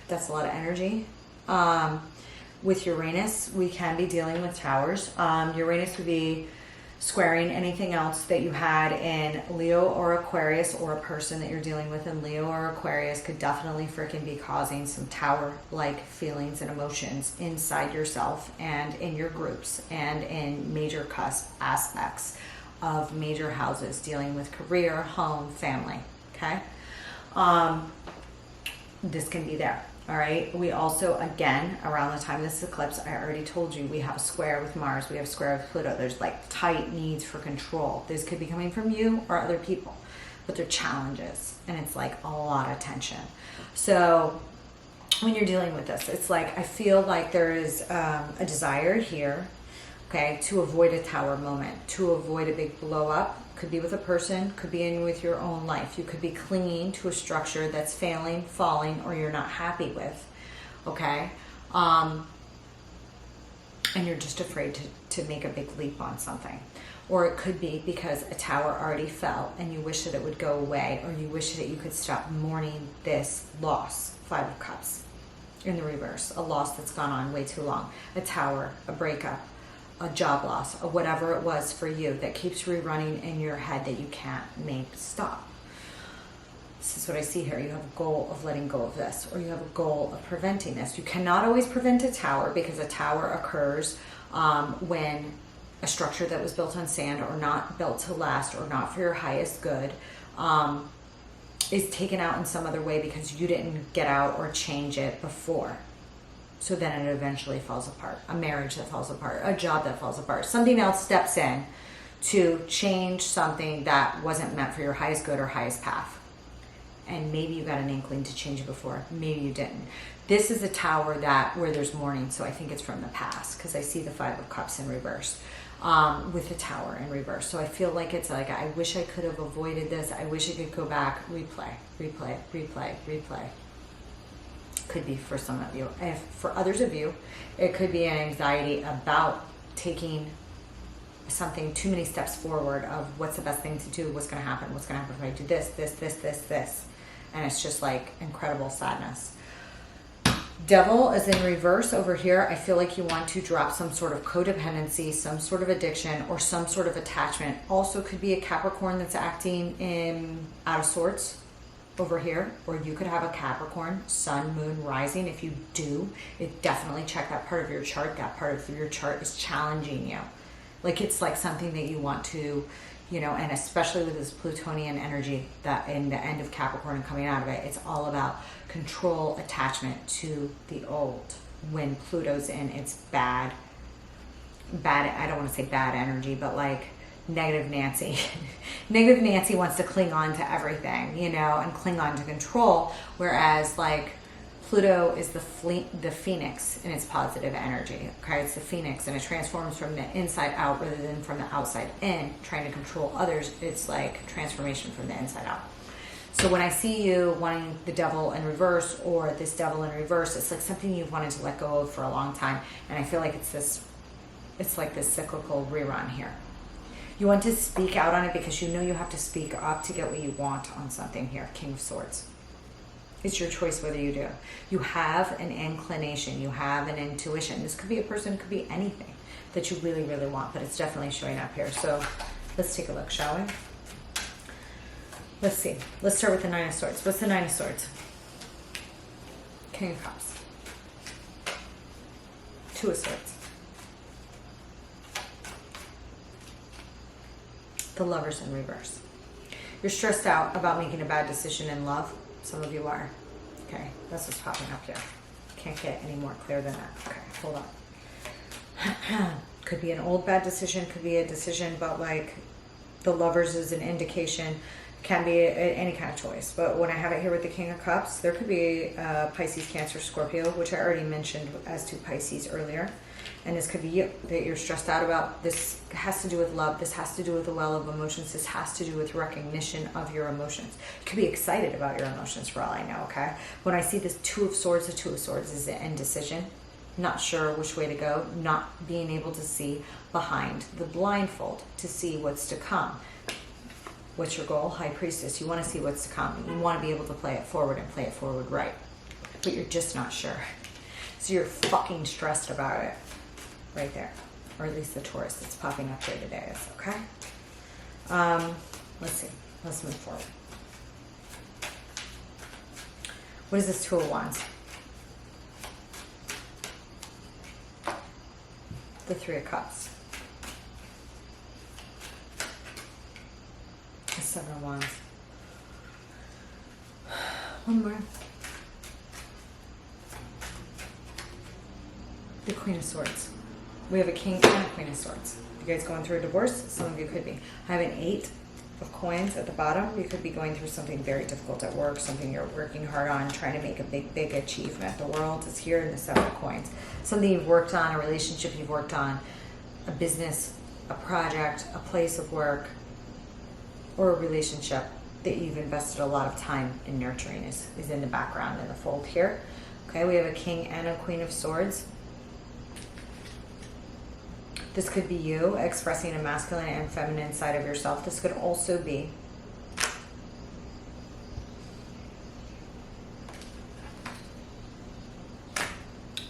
That's a lot of energy. With Uranus, we can be dealing with towers. Uranus would be squaring anything else that you had in Leo or Aquarius, or a person that you're dealing with in Leo or Aquarius could definitely freaking be causing some tower-like feelings and emotions inside yourself and in your groups and in major cusp aspects of major houses dealing with career, home, family, okay? This can be there. All right. We also, again, around the time of this eclipse, I already told you, we have a square with Mars. We have a square with Pluto. There's like tight needs for control. This could be coming from you or other people, but they're challenges, and it's like a lot of tension. So when you're dealing with this, it's like, I feel like there is a desire here, okay, to avoid a tower moment, to avoid a big blow up. Could be with a person, could be in with your own life. You could be clinging to a structure that's failing, falling, or you're not happy with, okay? And you're just afraid to make a big leap on something. Or it could be because a tower already fell and you wish that it would go away, or you wish that you could stop mourning this loss. Five of Cups in the reverse, a loss that's gone on way too long. A tower, a breakup, a job loss, or whatever it was for you that keeps rerunning in your head that you can't make stop. This is what I see here. You have a goal of letting go of this, or you have a goal of preventing this. You cannot always prevent a tower, because a tower occurs when a structure that was built on sand or not built to last or not for your highest good is taken out in some other way because you didn't get out or change it before. So then it eventually falls apart. A marriage that falls apart, a job that falls apart. Something else steps in to change something that wasn't meant for your highest good or highest path. And maybe you got an inkling to change it before. Maybe you didn't. This is a tower where there's mourning, so I think it's from the past, because I see the Five of Cups in reverse with the Tower in reverse. So I feel like it's like, I wish I could have avoided this. I wish I could go back, replay, replay, replay, replay. Could be for some of you. And for others of you, it could be an anxiety about taking something too many steps forward of what's the best thing to do, what's going to happen if I do this, this, this, this, this. And it's just like incredible sadness. Devil is in reverse over here. I feel like you want to drop some sort of codependency, some sort of addiction, or some sort of attachment. Also could be a Capricorn that's acting out of sorts over here, or you could have a Capricorn, Sun, Moon, Rising. If you do, definitely check that part of your chart. That part of your chart is challenging you. Like, it's like something that you want to, and especially with this Plutonian energy that in the end of Capricorn and coming out of it, it's all about control, attachment to the old. When Pluto's in its bad, I don't want to say bad energy, but like negative Nancy. Negative Nancy wants to cling on to everything, and cling on to control. Whereas like Pluto is the phoenix in its positive energy. Okay, it's the phoenix, and it transforms from the inside out rather than from the outside in, trying to control others. It's like transformation from the inside out. So when I see you wanting the devil in reverse or this devil in reverse, it's like something you've wanted to let go of for a long time. And I feel like it's like this cyclical rerun here. You want to speak out on it because you know you have to speak up to get what you want on something here. King of Swords. It's your choice whether you do. You have an inclination. You have an intuition. This could be a person, could be anything that you really, really want, but it's definitely showing up here. So let's take a look, shall we? Let's see. Let's start with the Nine of Swords. What's the Nine of Swords? King of Cups. Two of Swords. The Lovers in reverse. You're stressed out about making a bad decision in love. Some of you are. Okay, that's what's popping up here. Can't get any more clear than that. Okay, hold on. Could be an old bad decision, could be a decision, but like the Lovers is an indication. Can be any kind of choice. But when I have it here with the King of Cups, there could be Pisces, Cancer, Scorpio, which I already mentioned as to Pisces earlier. And this could be you, that you're stressed out about. This has to do with love. This has to do with the well of emotions. This has to do with recognition of your emotions. You could be excited about your emotions for all I know, okay? When I see this Two of Swords, the Two of Swords is the indecision. Not sure which way to go. Not being able to see behind the blindfold to see what's to come. What's your goal? High Priestess. You want to see what's to come. You want to be able to play it forward and play it forward right. But you're just not sure. So you're fucking stressed about it. Right there. Or at least the Taurus that's popping up here today is, okay? Let's see. Let's move forward. What is this Two of Wands? The Three of Cups. The Seven of Wands. One more. The Queen of Swords. We have a King and a Queen of Swords. You guys going through a divorce? Some of you could be. I have an Eight of Coins at the bottom. You could be going through something very difficult at work, something you're working hard on, trying to make a big, big achievement. The World is here in the Seven of Coins. Something you've worked on, a relationship you've worked on, a business, a project, a place of work, or a relationship that you've invested a lot of time in nurturing is in the background in the fold here. Okay, we have a King and a Queen of Swords. This could be you expressing a masculine and feminine side of yourself. This could also be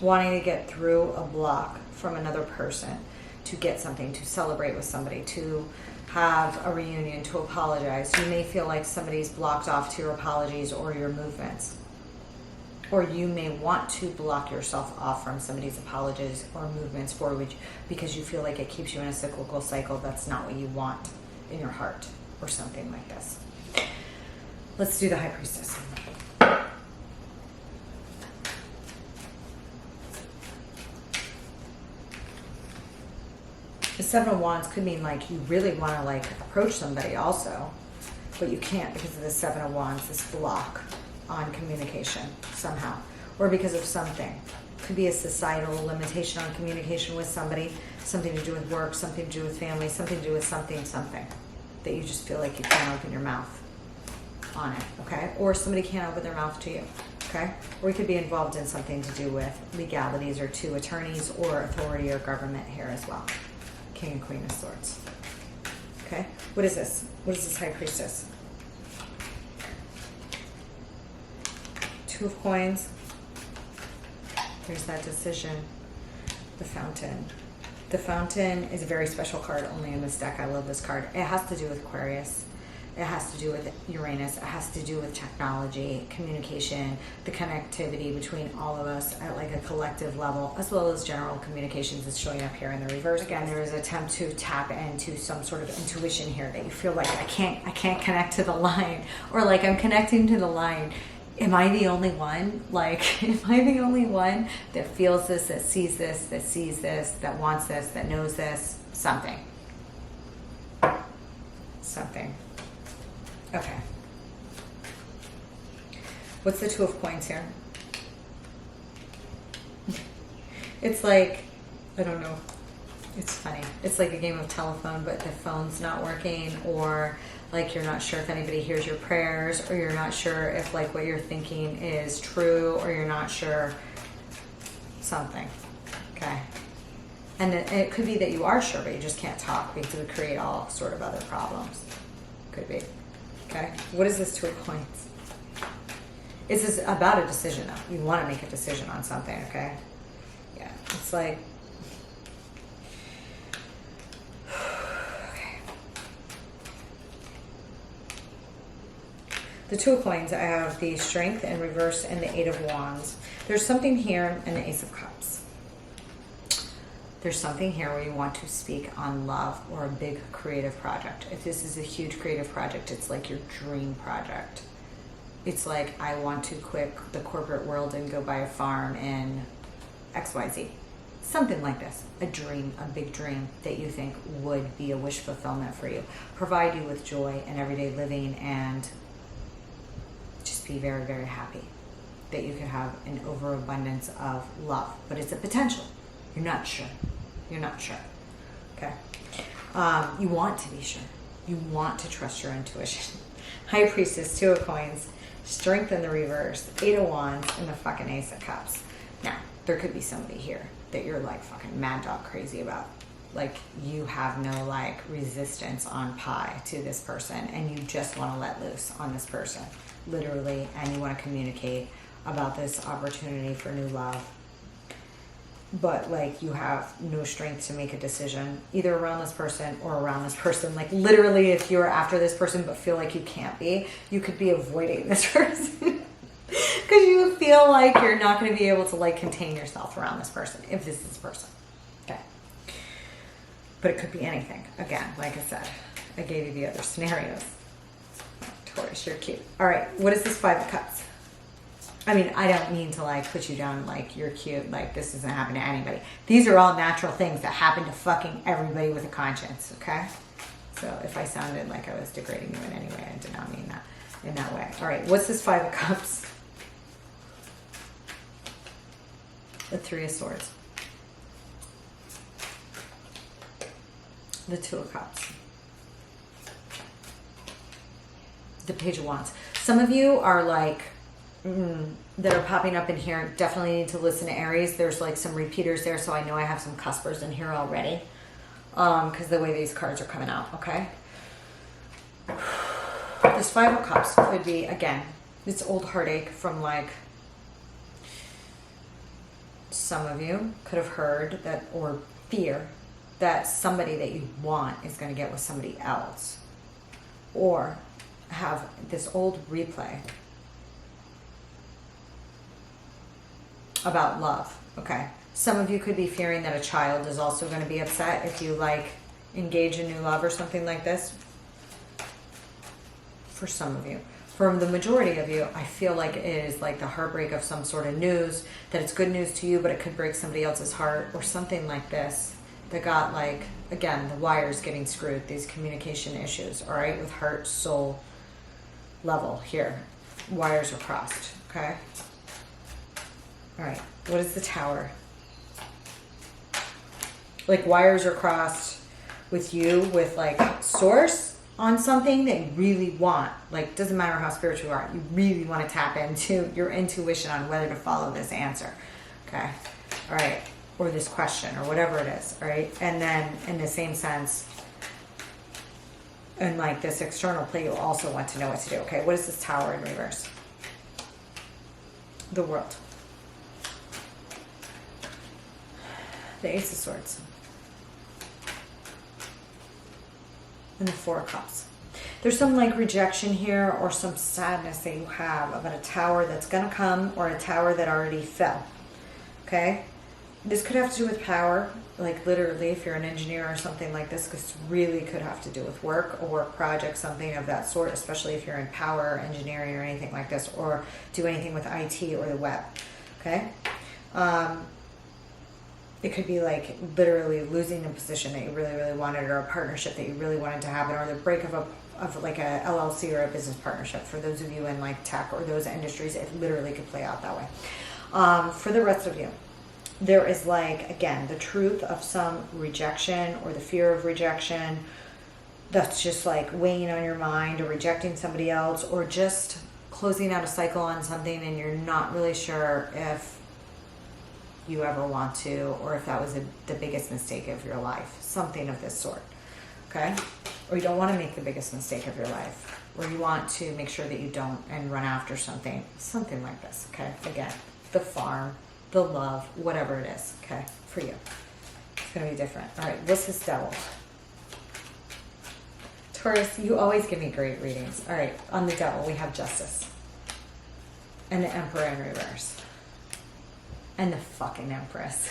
wanting to get through a block from another person, to get something, to celebrate with somebody, to have a reunion, to apologize. You may feel like somebody's blocked off to your apologies or your movements. Or you may want to block yourself off from somebody's apologies or movements forward because you feel like it keeps you in a cyclical cycle. That's not what you want in your heart or something like this. Let's do the High Priestess. The Seven of Wands could mean like you really want to like approach somebody also, but you can't because of the Seven of Wands, this block on communication somehow, or because of something. Could be a societal limitation on communication with somebody, something to do with work, something to do with family, something to do with something that you just feel like you can't open your mouth on it, okay? Or somebody can't open their mouth to you, okay? Or you could be involved in something to do with legalities or two attorneys or authority or government here as well. King and Queen of Swords. Okay, what is this? What is this High Priestess? Two of Coins. There's that decision. The Fountain. The Fountain is a very special card only in this deck. I love this card. It has to do with Aquarius. It has to do with Uranus. It has to do with technology, communication, the connectivity between all of us at like a collective level, as well as general communications is showing up here in the reverse. Again, there is an attempt to tap into some sort of intuition here that you feel like I can't connect to the line, or like I'm connecting to the line. Am I the only one? Like, am I the only one that feels this, that sees this, that wants this, that knows this? Something. Okay. What's the Two of Coins here? It's like, I don't know. It's funny. It's like a game of telephone, but the phone's not working, or like you're not sure if anybody hears your prayers, or you're not sure if like what you're thinking is true, or you're not sure something. Okay. And it could be that you are sure, but you just can't talk because it would create all sort of other problems. Could be. Okay. What is this Two of Coins? This is about a decision though. You want to make a decision on something, okay? Yeah. It's like, okay. The Two of Coins, I have the Strength in reverse and the Eight of Wands. There's something here and the Ace of Cups. There's something here where you want to speak on love or a big creative project. If this is a huge creative project, it's like your dream project. It's like, I want to quit the corporate world and go buy a farm in XYZ. Something like this. A dream, a big dream that you think would be a wish fulfillment for you. Provide you with joy in everyday living and just be very, very happy. That you could have an overabundance of love. But it's a potential. You're not sure. You're not sure. Okay. You want to be sure. You want to trust your intuition. High Priestess, Two of Coins, Strength in the reverse, Eight of Wands, and the fucking Ace of Cups. Now, there could be somebody here that you're like fucking mad dog crazy about. Like you have no like resistance on pie to this person, and you just want to let loose on this person, literally, and you want to communicate about this opportunity for new love. But like you have no strength to make a decision either around this person or around this person. Like literally, if you're after this person but feel like you can't be, you could be avoiding this person because you feel like you're not going to be able to like contain yourself around this person if this is this person. Okay. But it could be anything. Again, like I said, I gave you the other scenarios. Taurus, you're cute. All right. What is this Five of Cups? I mean, I don't mean to like put you down like you're cute, like this doesn't happen to anybody. These are all natural things that happen to fucking everybody with a conscience, okay? So if I sounded like I was degrading you in any way, I did not mean that in that way. All right, what's this Five of Cups? The Three of Swords. The Two of Cups. The Page of Wands. Some of you are like, that are popping up in here definitely need to listen to Aries. There's like some repeaters there, so I know I have some cuspers in here already because the way these cards are coming out. Okay, this Five of Cups could be, again, it's old heartache from like some of you could have heard that, or fear that somebody that you want is going to get with somebody else, or have this old replay about love. Okay, some of you could be fearing that a child is also going to be upset if you like engage in new love or something like this. For some of you, for the majority of you, I feel like it is like the heartbreak of some sort of news, that it's good news to you but it could break somebody else's heart or something like this, that got like, again, the wires getting screwed, these communication issues. All right, with heart, soul level here, wires are crossed. Okay. All right, what is the Tower? Like wires are crossed with you, with like source on something that you really want. Like, doesn't matter how spiritual you are, you really want to tap into your intuition on whether to follow this answer. Okay, all right, or this question or whatever it is. All right, and then in the same sense, in like this external play, you also want to know what to do. Okay, what is this Tower in reverse? The World. The Ace of Swords. And the Four of Cups. There's some like rejection here or some sadness that you have about a tower that's going to come or a tower that already fell. Okay? This could have to do with power, like literally if you're an engineer or something like this, this really could have to do with work or work project, something of that sort, especially if you're in power or engineering or anything like this, or do anything with IT or the web. Okay? It could be like literally losing a position that you really, really wanted, or a partnership that you really wanted to happen, or the break of like a LLC or a business partnership. For those of you in like tech or those industries, it literally could play out that way. For the rest of you, there is like, again, the truth of some rejection or the fear of rejection that's just like weighing on your mind, or rejecting somebody else, or just closing out a cycle on something and you're not really sure if you ever want to, or if that was the biggest mistake of your life, something of this sort. Okay? Or you don't want to make the biggest mistake of your life, or you want to make sure that you don't and run after something like this. Okay? Again, the farm, the love, whatever it is. Okay? For you. It's going to be different. All right. What's this devil? Taurus, you always give me great readings. All right. On the devil, we have justice. And the emperor in reverse. And the fucking empress.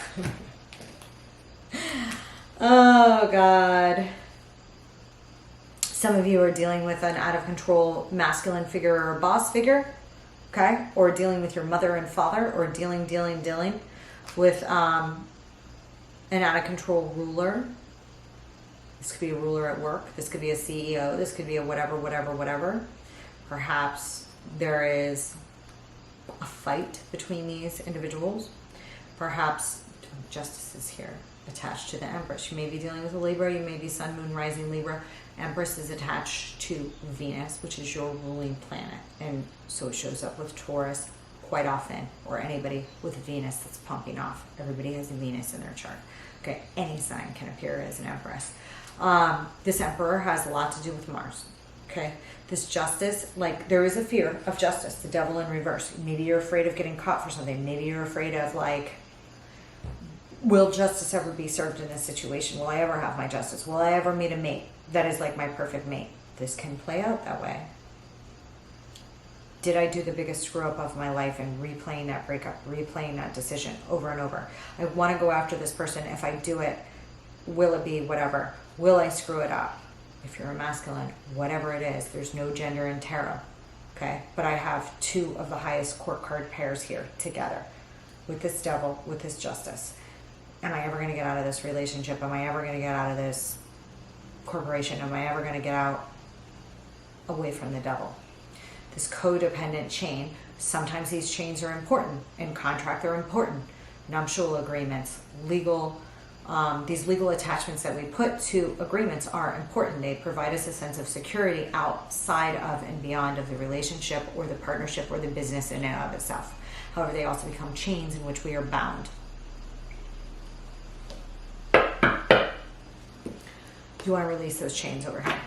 Oh, God. Some of you are dealing with an out of control masculine figure or a boss figure. Okay? Or dealing with your mother and father. Or dealing with an out of control ruler. This could be a ruler at work. This could be a CEO. This could be a whatever. Perhaps there is a fight between these individuals. Perhaps justice is here, attached to the Empress. You may be dealing with a Libra. You may be Sun, Moon, Rising Libra. Empress is attached to Venus, which is your ruling planet. And so it shows up with Taurus quite often, or anybody with Venus that's pumping off. Everybody has a Venus in their chart. Okay, any sign can appear as an Empress. This Emperor has a lot to do with Mars. Okay, this justice, like there is a fear of justice, the devil in reverse. Maybe you're afraid of getting caught for something. Maybe you're afraid of like, will justice ever be served in this situation? Will I ever have my justice? Will I ever meet a mate that is like my perfect mate? This can play out that way. Did I do the biggest screw up of my life and replaying that breakup, replaying that decision over and over? I want to go after this person. If I do it, will it be whatever? Will I screw it up? If you're a masculine, whatever it is, there's no gender in tarot. Okay? But I have two of the highest court card pairs here together. With this devil, with this justice. Am I ever going to get out of this relationship? Am I ever going to get out of this corporation? Am I ever going to get out away from the devil? This codependent chain, sometimes these chains are important. In contract, they're important. Nuptial agreements, legal, these legal attachments that we put to agreements are important. They provide us a sense of security outside of and beyond of the relationship or the partnership or the business in and of itself. However, they also become chains in which we are bound. You want to release those chains over here.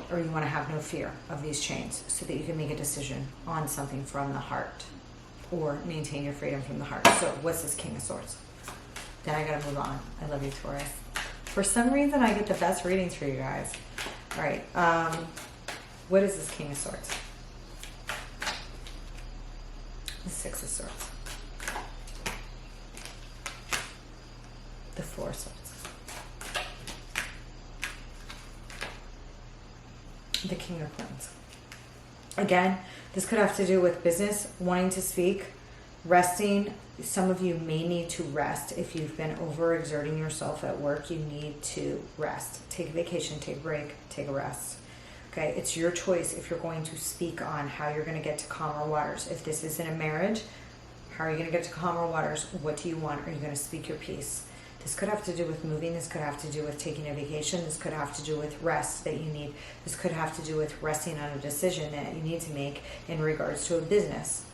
Or you want to have no fear of these chains so that you can make a decision on something from the heart. Or maintain your freedom from the heart. So what's this King of Swords? Then I gotta move on. I love you, Taurus. For some reason, I get the best readings for you guys. All right. What is this King of Swords? The Six of Swords. The Four of Swords. The King of Coins. Again, this could have to do with business, wanting to speak, resting. Some of you may need to rest. If you've been overexerting yourself at work, you need to rest. Take a vacation, take a break, take a rest. Okay, it's your choice if you're going to speak on how you're going to get to calmer waters. If this is in a marriage, how are you going to get to calmer waters? What do you want? Are you going to speak your piece? This could have to do with moving. This could have to do with taking a vacation. This could have to do with rest that you need. This could have to do with resting on a decision that you need to make in regards to a business.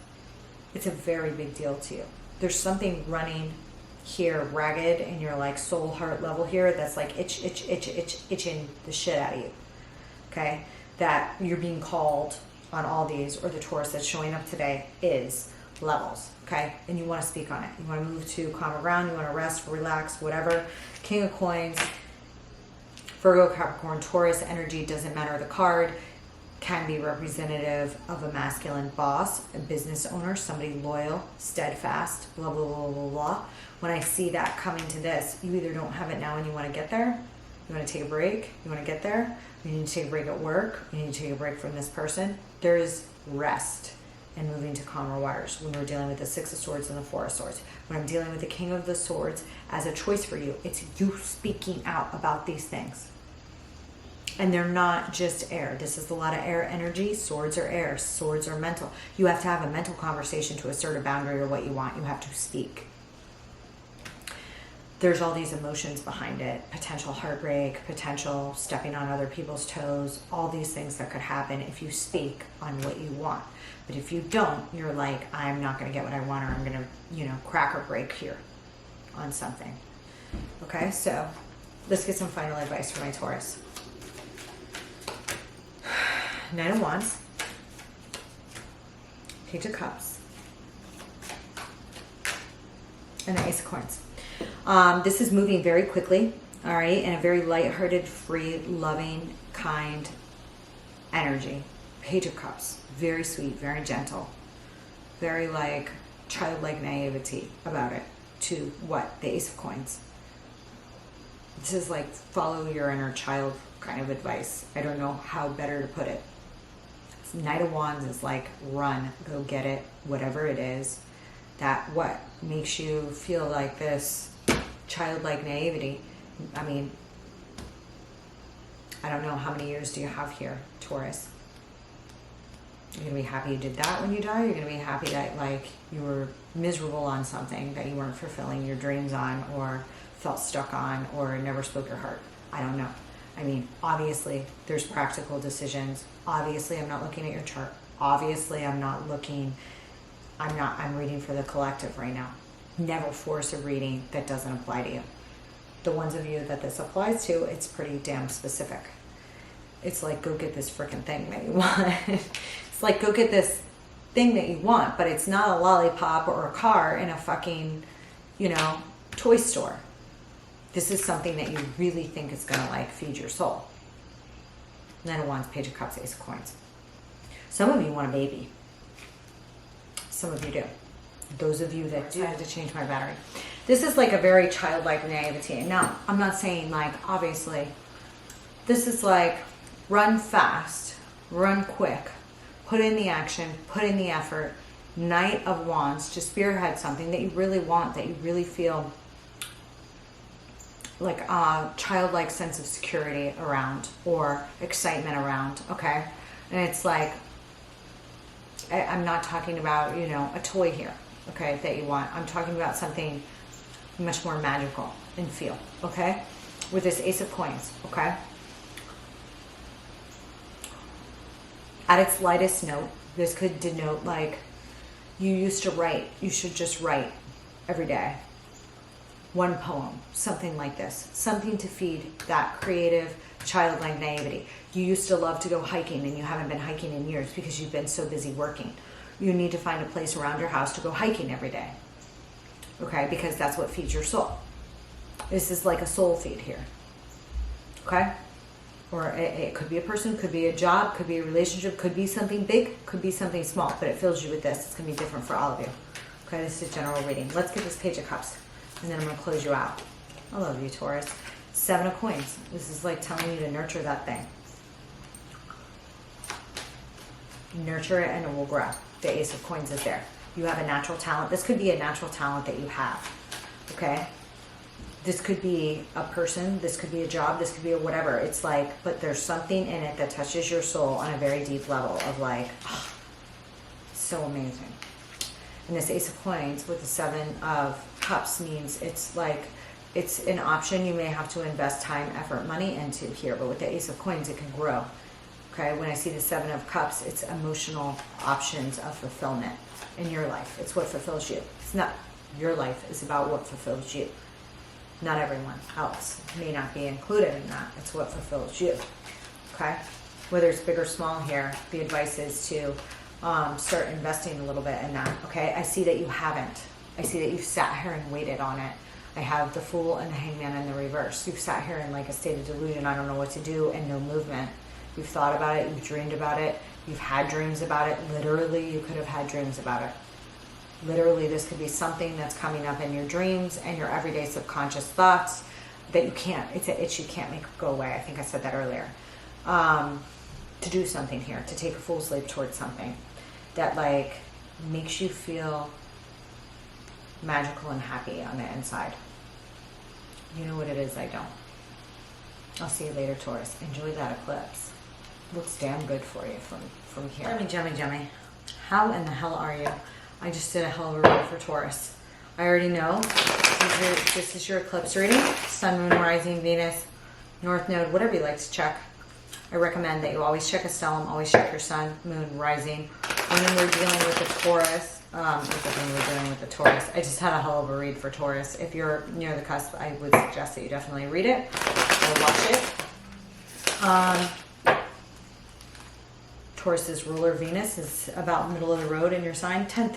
It's a very big deal to you. There's something running here ragged in your like soul heart level here that's like itching the shit out of you. Okay? That you're being called on all these, or the Taurus that's showing up today is levels. Okay? And you want to speak on it. You want to move to calmer ground. You want to rest, relax, whatever. King of Coins, Virgo, Capricorn, Taurus energy, doesn't matter the card, can be representative of a masculine boss, a business owner, somebody loyal, steadfast, blah, blah, blah, blah, blah. When I see that coming to this, you either don't have it now and you want to get there, you want to take a break, you want to get there, you need to take a break at work, you need to take a break from this person. There is rest and moving to calmer waters when we're dealing with the Six of Swords and the Four of Swords. When I'm dealing with the King of the Swords as a choice for you, it's you speaking out about these things. And they're not just air. This is a lot of air energy. Swords are air. Swords are mental. You have to have a mental conversation to assert a boundary or what you want. You have to speak. there's all these emotions behind it, potential heartbreak, potential stepping on other people's toes, all these things that could happen if you speak on what you want. But if you don't, you're like, I'm not going to get what I want, or I'm going to, you know, crack or break here on something. Okay, so let's get some final advice for my Taurus. Nine of Wands, Page of Cups, and the Ace of Coins. This is moving very quickly, all right, in a very lighthearted, free, loving, kind energy. Page of Cups, very sweet, very gentle, very like childlike naivety about it. To what? The Ace of Coins. This is like follow your inner child kind of advice. I don't know how better to put it. Knight of Wands is like run, go get it, whatever it is that what makes you feel like this childlike naivety. I mean, I don't know, how many years do you have here, Taurus? You're gonna be happy you did that when you die. You're gonna be happy that like you were miserable on something that you weren't fulfilling your dreams on, or felt stuck on, or never spoke your heart. I don't know. I mean, obviously there's practical decisions. Obviously I'm not looking at your chart. Obviously I'm reading for the collective right now. Never force a reading that doesn't apply to you. The ones of you that this applies to, it's pretty damn specific. It's like, go get this freaking thing that you want. It's like, go get this thing that you want, but it's not a lollipop or a car in a fucking, you know, toy store. This is something that you really think is going to like feed your soul. Knight of Wands, Page of Cups, Ace of Coins. Some of you want a baby. Some of you do. Those of you that do, I had to change my battery. This is like a very childlike naivety. Now, I'm not saying like, obviously, this is like run fast, run quick, put in the action, put in the effort. Knight of Wands, to spearhead something that you really want, that you really feel like a childlike sense of security around, or excitement around, okay? And it's like, I'm not talking about, you know, a toy here, okay, that you want. I'm talking about something much more magical in feel, okay? With this Ace of Coins, okay? At its lightest note, this could denote like, you used to write, you should just write every day. One poem, something like this, something to feed that creative childlike naivety. You used to love to go hiking and you haven't been hiking in years because you've been so busy working. You need to find a place around your house to go hiking every day, okay? Because that's what feeds your soul. This is like a soul feed here, okay? Or it could be a person, could be a job, could be a relationship, could be something big, could be something small, but it fills you with this. It's gonna be different for all of you. Okay, this is a general reading. Let's get this Page of Cups, and then I'm gonna close you out. I love you, Taurus. Seven of Coins. This is like telling you to nurture that thing. Nurture it and it will grow. The Ace of Coins is there. You have a natural talent. This could be a natural talent that you have, okay? This could be a person, this could be a job, this could be a whatever. It's like, but there's something in it that touches your soul on a very deep level of like, oh, so amazing. And this Ace of Coins with the Seven of Cups means it's like, it's an option you may have to invest time, effort, money into here, but with the Ace of Coins, it can grow. Okay, when I see the Seven of Cups, it's emotional options of fulfillment in your life. It's what fulfills you. It's not your life, it's about what fulfills you. Not everyone else may not be included in that. It's what fulfills you, okay? Whether it's big or small here, the advice is to start investing a little bit in that, okay? I see that you haven't. I see that you've sat here and waited on it. I have the Fool and the Hangman in the reverse. You've sat here in like a state of delusion, I don't know what to do, and no movement. You've thought about it, you've dreamed about it, you've had dreams about it. Literally, you could have had dreams about it. Literally, this could be something that's coming up in your dreams and your everyday subconscious thoughts that you can't, it's an itch you can't make go away. I think I said that earlier. To do something here, to take a full sleep towards something that like makes you feel magical and happy on the inside. You know what it is, I don't. I'll see you later, Taurus. Enjoy that eclipse. Looks damn good for you from here. Jemmy, how in the hell are you? I just did a hell of a read for Taurus. I already know. This is your eclipse reading. Sun, Moon, Rising, Venus, North Node, whatever you like to check. I recommend that you always check a stellium, always check your Sun, Moon, Rising. When we're dealing with the Taurus, I just had a hell of a read for Taurus. If you're near the cusp, I would suggest that you definitely read it or watch it. Taurus's ruler Venus is about middle of the road in your sign, 10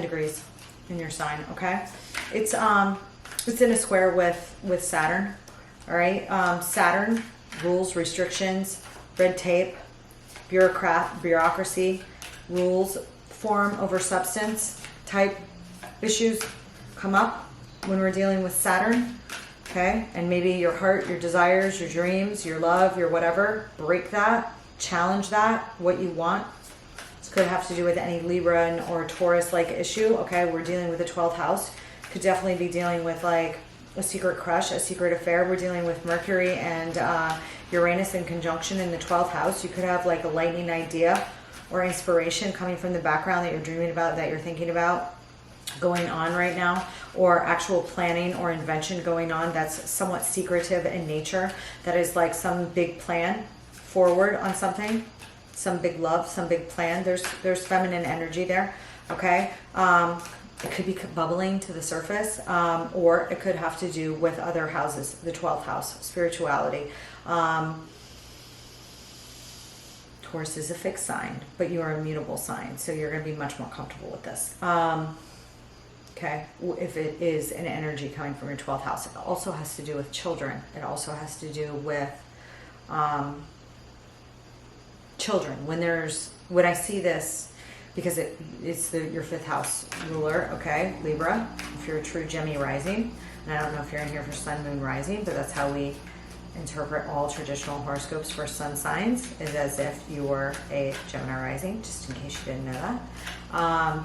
degrees in your sign, okay? It's in a square with Saturn, all right? Saturn, rules, restrictions, red tape, bureaucracy, rules, form over substance type issues come up when we're dealing with Saturn, okay? And maybe your heart, your desires, your dreams, your love, your whatever, break that, challenge that, what you want. This could have to do with any Libra or Taurus-like issue, okay? We're dealing with the 12th house. Could definitely be dealing with like a secret crush, a secret affair. We're dealing with Mercury and Uranus in conjunction in the 12th house. You could have like a lightning idea or inspiration coming from the background that you're dreaming about, that you're thinking about going on right now, or actual planning or invention going on that's somewhat secretive in nature, that is like some big plan forward on something, some big love, some big plan. There's feminine energy there, okay? It could be bubbling to the surface, or it could have to do with other houses, the 12th house, spirituality. Taurus is a fixed sign, but you are a mutable sign, so you're going to be much more comfortable with this. Okay, if it is an energy coming from your 12th house. It also has to do with children. It also has to do with children. When I see this, because it's your 5th house ruler, okay, Libra, if you're a true Gemini rising, and I don't know if you're in here for Sun, Moon, Rising, but that's how we interpret all traditional horoscopes for sun signs, is as if you were a Gemini rising, just in case you didn't know that.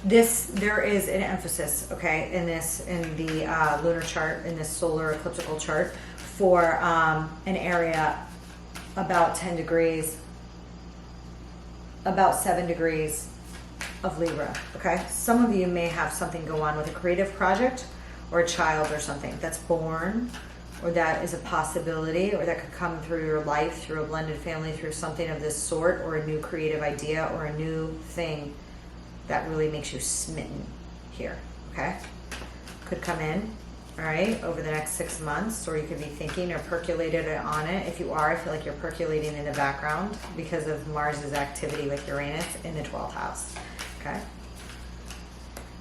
There is an emphasis, okay, in the lunar chart, in this solar ecliptical chart, for an area about 10 degrees, about 7 degrees of Libra, okay? Some of you may have something go on with a creative project or a child or something that's born, or that is a possibility, or that could come through your life, through a blended family, through something of this sort, or a new creative idea, or a new thing that really makes you smitten here, okay? Could come in, all right, over the next 6 months, or you could be thinking or percolated on it. If you are, I feel like you're percolating in the background because of Mars's activity with Uranus in the 12th house, okay?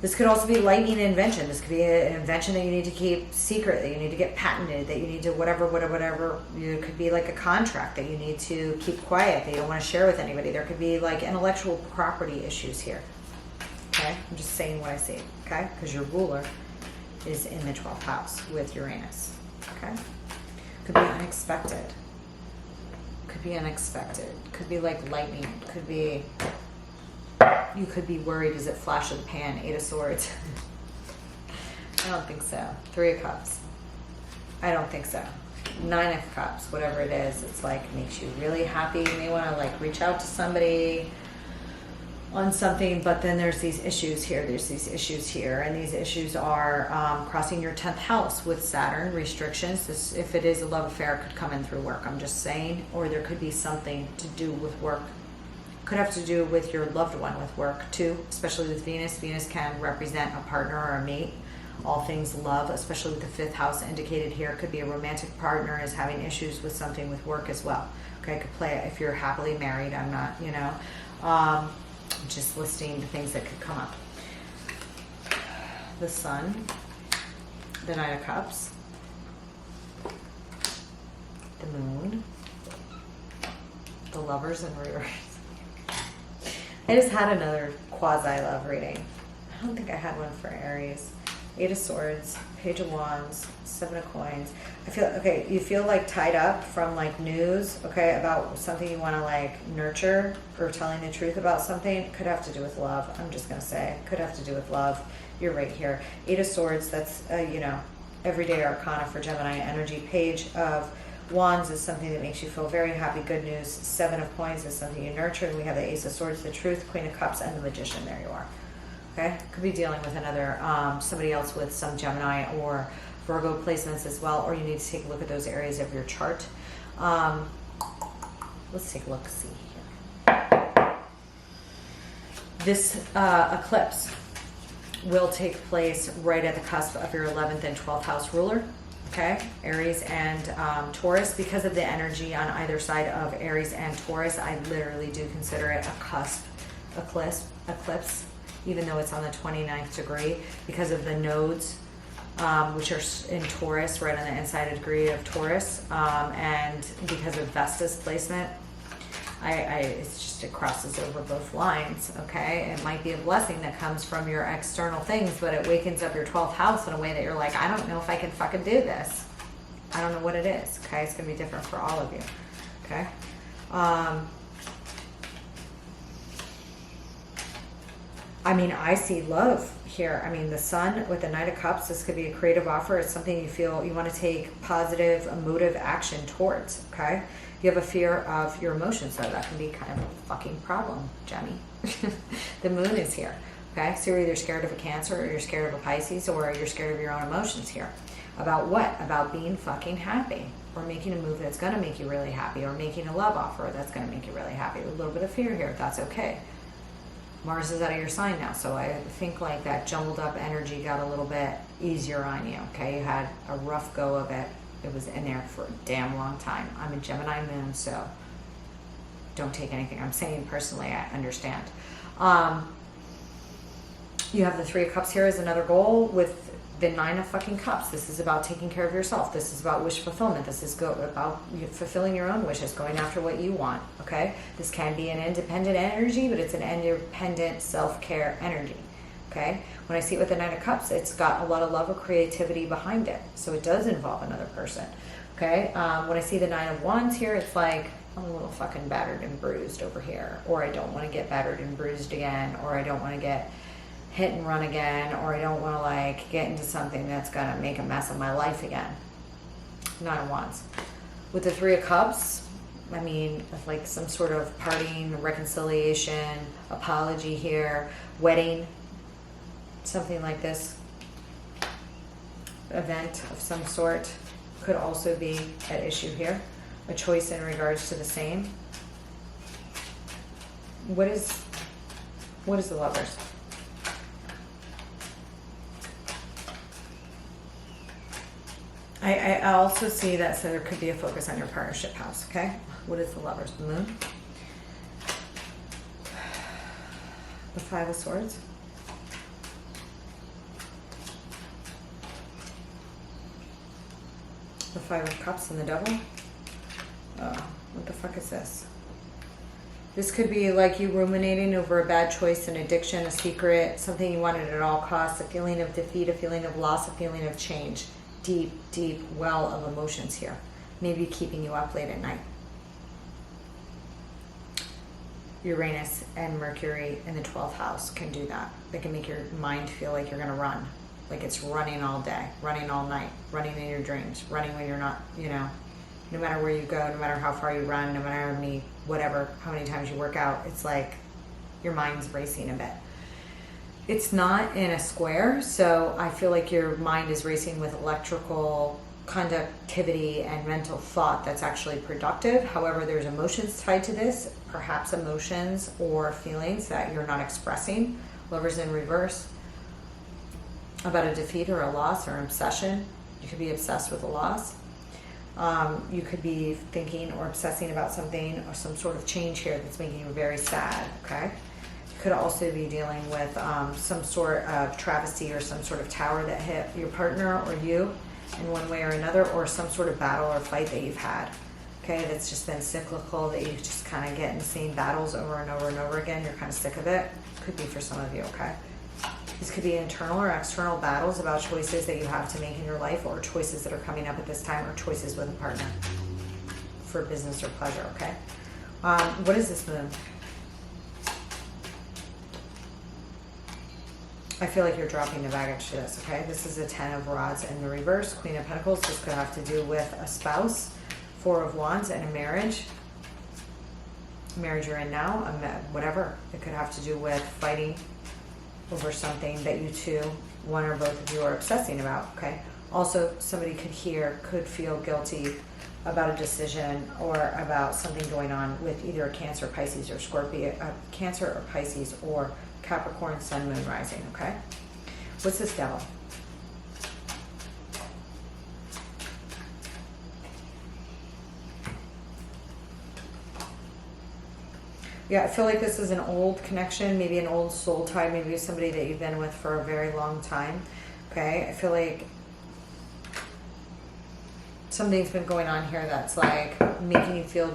This could also be lightning invention. This could be an invention that you need to keep secret, that you need to get patented, that you need to whatever. It could be like a contract that you need to keep quiet, that you don't want to share with anybody. There could be like intellectual property issues here. Okay, I'm just saying what I see, okay? Because your ruler is in the 12th house with Uranus, okay? Could be unexpected. Could be unexpected. Could be like lightning. Could be... You could be worried, is it flash of the pan, 8 of Swords? I don't think so. 3 of Cups. I don't think so. 9 of Cups, whatever it is, it's like makes you really happy. You may want to like reach out to somebody on something, but then there's these issues here, there's these issues here, and these issues are crossing your 10th house with Saturn, restrictions. This, if it is a love affair, could come in through work, I'm just saying, or there could be something to do with work. Could have to do with your loved one with work too, especially with Venus. Venus can represent a partner or a mate, all things love, especially with the 5th house indicated here. Could be a romantic partner is having issues with something with work as well. Okay, could play it if you're happily married. I'm not, you know, just listing the things that could come up. The Sun, the 9 of Cups, the Moon, the Lovers in reverse. I just had another quasi-love reading. I don't think I had one for Aries. 8 of Swords, Page of Wands, 7 of Coins. I feel, okay, you feel like tied up from like news, okay, about something you want to like nurture, or telling the truth about something. Could have to do with love, I'm just going to say. Could have to do with love. You're right here. 8 of Swords, that's, you know, everyday arcana for Gemini energy. Page of Wands is something that makes you feel very happy, good news. 7 of Coins is something you nurture, and we have the Ace of Swords, the Truth, Queen of Cups, and the Magician. There you are. Okay, could be dealing with another, somebody else with some Gemini or Virgo placements as well, or you need to take a look at those areas of your chart. Let's take a look, see here. This eclipse will take place right at the cusp of your 11th and 12th house ruler, okay? Aries and Taurus. Because of the energy on either side of Aries and Taurus, I literally do consider it a cusp eclipse, even though it's on the 29th degree, because of the nodes, which are in Taurus, right on the inside degree of Taurus, and because of Vesta's placement. It's just, it crosses over both lines, okay? It might be a blessing that comes from your external things, but it wakens up your 12th house in a way that you're like, I don't know if I can fucking do this. I don't know what it is, okay? It's going to be different for all of you, okay? I mean, I see love here. I mean, the Sun with the Knight of Cups, this could be a creative offer. It's something you feel you want to take positive, emotive action towards, okay? You have a fear of your emotions, so that can be kind of a fucking problem, Jemmy. The Moon is here, okay? So you're either scared of a Cancer, or you're scared of a Pisces, or you're scared of your own emotions here. About what? About being fucking happy, or making a move that's going to make you really happy, or making a love offer that's going to make you really happy. A little bit of fear here, that's okay. Mars is out of your sign now, so I think like that jumbled up energy got a little bit easier on you, okay? You had a rough go of it. It was in there for a damn long time. I'm a Gemini moon, so don't take anything I'm saying personally. I understand. You have the Three of Cups here as another goal with the Nine of fucking Cups. This is about taking care of yourself. This is about wish fulfillment. This is about fulfilling your own wishes, going after what you want, okay? This can be an independent energy, but it's an independent self-care energy, okay? When I see it with the Nine of Cups, it's got a lot of love or creativity behind it. So it does involve another person, okay? When I see the Nine of Wands here, it's like, I'm a little fucking battered and bruised over here, or I don't want to get battered and bruised again, or I don't want to get hit and run again, or I don't want to like get into something that's going to make a mess of my life again. Nine of Wands. With the Three of Cups, I mean, like some sort of parting, reconciliation, apology here, wedding, something like this. Event of some sort could also be at issue here. A choice in regards to the same. What is the Lovers? I also see that, so there could be a focus on your partnership house, okay? What is the Lovers? The Moon. The Five of Swords. The Five of Cups and the Devil. Oh, what the fuck is this? This could be like you ruminating over a bad choice, an addiction, a secret, something you wanted at all costs, a feeling of defeat, a feeling of loss, a feeling of change. Deep, deep well of emotions here. Maybe keeping you up late at night. Uranus and Mercury in the 12th house can do that. They can make your mind feel like you're going to run. Like it's running all day, running all night, running in your dreams, running when you're not, you know, no matter where you go, no matter how far you run, no matter how many times you work out, it's like your mind's racing a bit. It's not in a square, so I feel like your mind is racing with electrical conductivity and mental thought that's actually productive. However, there's emotions tied to this, perhaps emotions or feelings that you're not expressing. Lovers in reverse, about a defeat or a loss or obsession. You could be obsessed with a loss. You could be thinking or obsessing about something or some sort of change here that's making you very sad, okay? Could also be dealing with some sort of travesty or some sort of tower that hit your partner or you in one way or another, or some sort of battle or fight that you've had, okay, that's just been cyclical, that you just kind of get in the same battles over and over and over again. You're kind of sick of it. Could be for some of you, okay? These could be internal or external battles about choices that you have to make in your life, or choices that are coming up at this time, or choices with a partner for business or pleasure, okay? What is this Moon? I feel like you're dropping the baggage to this, okay? This is a 10 of Rods in the reverse, Queen of Pentacles. This could have to do with a spouse, 4 of Wands, and a marriage. Marriage you're in now, whatever. It could have to do with fighting over something that you two, one or both of you, are obsessing about, okay? Also, somebody could feel guilty about a decision or about something going on with either a Cancer, Pisces, or Scorpio, Cancer or Pisces or Capricorn, Sun, Moon, Rising, okay? What's this Devil? Yeah, I feel like this is an old connection, maybe an old soul tie, maybe somebody that you've been with for a very long time, okay? I feel like something's been going on here that's like making you feel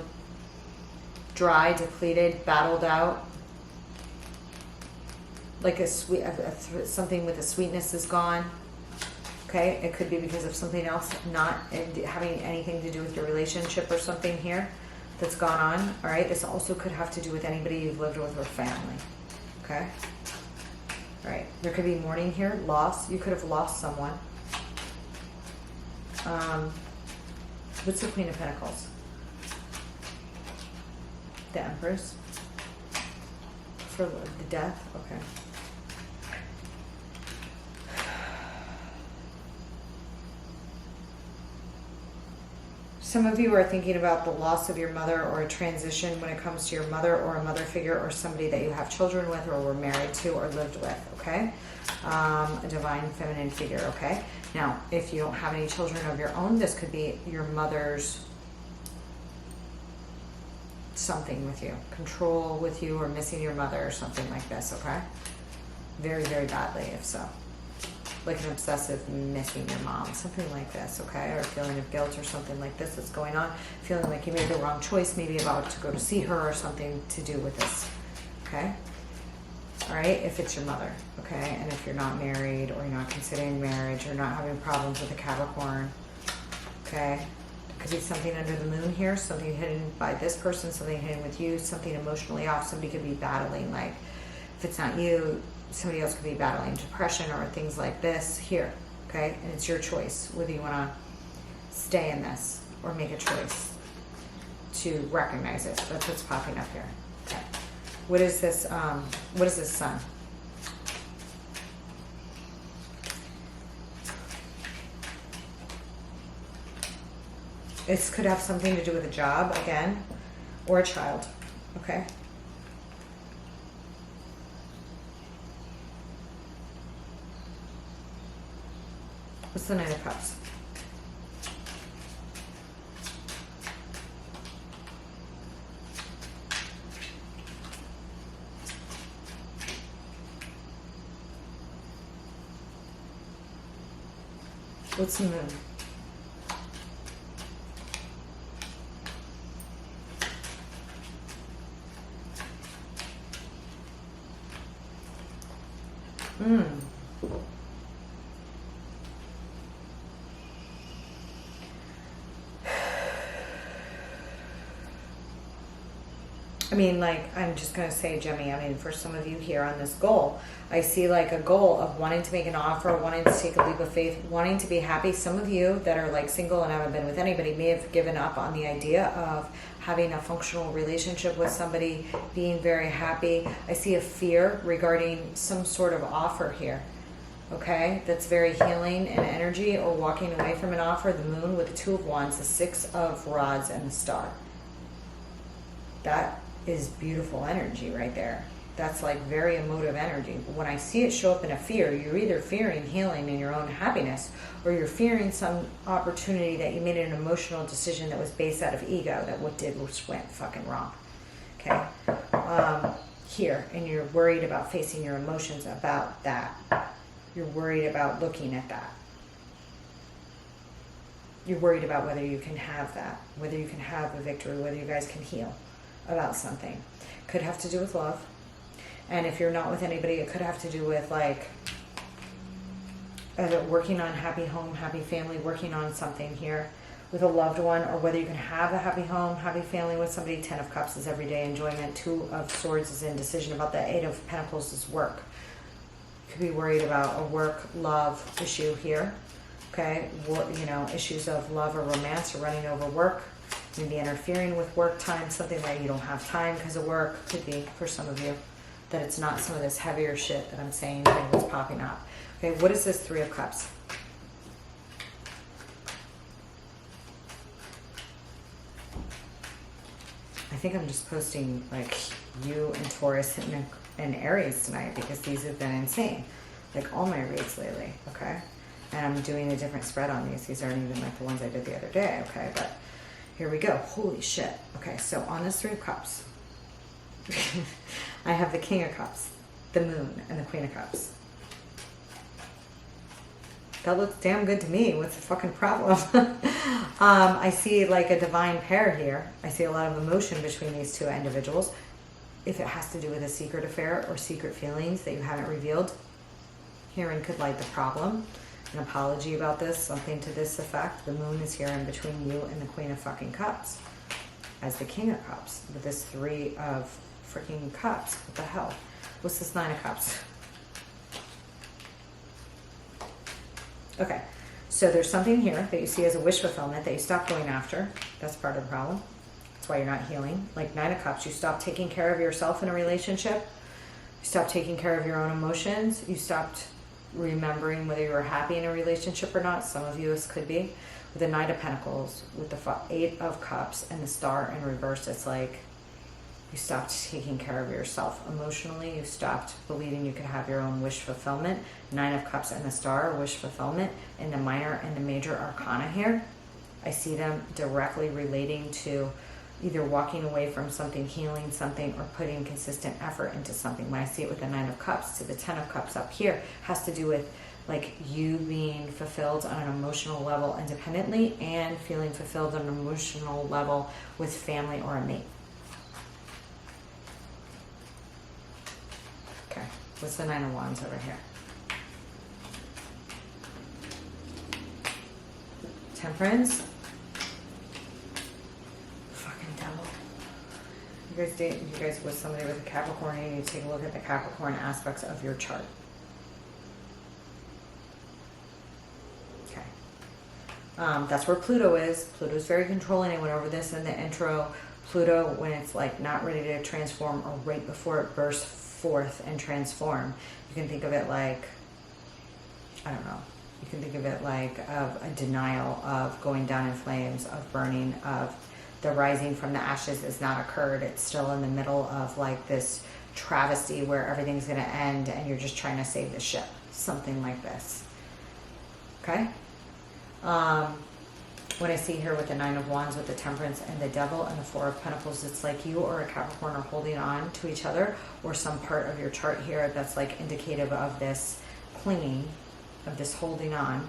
dry, depleted, battled out. Like something with the sweetness is gone. Okay, it could be because of something else not having anything to do with your relationship or something here that's gone on. All right, this also could have to do with anybody you've lived with or family. Okay, all right, there could be mourning here, loss. You could have lost someone. What's the Queen of Pentacles? The Empress. For the death? Okay. Some of you are thinking about the loss of your mother or a transition when it comes to your mother or a mother figure or somebody that you have children with or were married to or lived with, okay? A divine feminine figure, okay? Now, if you don't have any children of your own, this could be your mother's something with you, control with you, or missing your mother or something like this, okay? Very, very badly, if so. Like an obsessive missing your mom, something like this, okay? Or a feeling of guilt or something like this that's going on. Feeling like you made the wrong choice, maybe about to go to see her or something to do with this, okay? All right, if it's your mother, okay? And if you're not married or you're not considering marriage or not having problems with a Capricorn, okay? There could be something under the moon here, something hidden by this person, something hidden with you, something emotionally off. Somebody could be battling, like, if it's not you, somebody else could be battling depression or things like this here, okay? And it's your choice whether you want to stay in this or make a choice to recognize it. That's what's popping up here, okay? What is this Sun? This could have something to do with a job, again, or a child, okay? What's the Knight of Cups? What's the Moon? I mean, like, I'm just going to say, Jimmy, I mean, for some of you here on this goal, I see like a goal of wanting to make an offer, wanting to take a leap of faith, wanting to be happy. Some of you that are like single and haven't been with anybody may have given up on the idea of having a functional relationship with somebody, being very happy. I see a fear regarding some sort of offer here, okay? That's very healing in energy, or walking away from an offer. The Moon with the Two of Wands, the Six of Rods, and the Star. That is beautiful energy right there. That's like very emotive energy. When I see it show up in a fear, you're either fearing healing in your own happiness, or you're fearing some opportunity that you made an emotional decision that was based out of ego, that which went fucking wrong, okay? Here, and you're worried about facing your emotions about that. You're worried about looking at that. You're worried about whether you can have that, whether you can have a victory, whether you guys can heal about something. Could have to do with love. And if you're not with anybody, it could have to do with like working on happy home, happy family, working on something here with a loved one, or whether you can have a happy home, happy family with somebody. 10 of Cups is everyday enjoyment. 2 of Swords is indecision about that. 8 of Pentacles is work. Could be worried about a work, love issue here. Okay, you know, issues of love or romance, or running over work. Maybe interfering with work time, something where you don't have time because of work. Could be for some of you. that it's not some of this heavier shit that I'm saying here that's popping up. Okay, what is this Three of Cups? I think I'm just posting like you and Taurus and Aries tonight because these have been insane. Like all my reads lately, okay? And I'm doing a different spread on these. These aren't even like the ones I did the other day, okay? But here we go. Holy shit. Okay, so on this Three of Cups, I have the King of Cups, the Moon, and the Queen of Cups. That looks damn good to me. What's the fucking problem? I see like a divine pair here. I see a lot of emotion between these two individuals. If it has to do with a secret affair or secret feelings that you haven't revealed, herein could light the problem. An apology about this, something to this effect. The Moon is here in between you and the Queen of fucking Cups as the King of Cups with this Three of freaking Cups. What the hell? What's this Nine of Cups? Okay, so there's something here that you see as a wish fulfillment that you stop going after. That's part of the problem. That's why you're not healing. Like Nine of Cups, you stop taking care of yourself in a relationship. You stop taking care of your own emotions. You stopped remembering whether you were happy in a relationship or not. Some of you, this could be. With the Knight of Pentacles, with the Eight of Cups and the Star in reverse, it's like you stopped taking care of yourself emotionally. You stopped believing you could have your own wish fulfillment. Nine of Cups and the Star, wish fulfillment. In the minor and the major arcana here, I see them directly relating to either walking away from something, healing something, or putting consistent effort into something. When I see it with the Nine of Cups to the Ten of Cups up here, has to do with like you being fulfilled on an emotional level independently and feeling fulfilled on an emotional level with family or a mate. Okay, what's the Nine of Wands over here? Temperance. Fucking devil. You guys with somebody with a Capricorn, you need to take a look at the Capricorn aspects of your chart. Okay. That's where Pluto is. Pluto's very controlling. I went over this in the intro. Pluto, when it's like not ready to transform or right before it bursts forth and transform, you can think of it like, I don't know, you can think of it like of a denial of going down in flames, of burning, of the rising from the ashes has not occurred. It's still in the middle of like this travesty where everything's going to end and you're just trying to save the ship. Something like this. Okay? When I see here with the Nine of Wands, with the Temperance and the Devil and the Four of Pentacles, it's like you or a Capricorn are holding on to each other, or some part of your chart here that's like indicative of this clinging, of this holding on.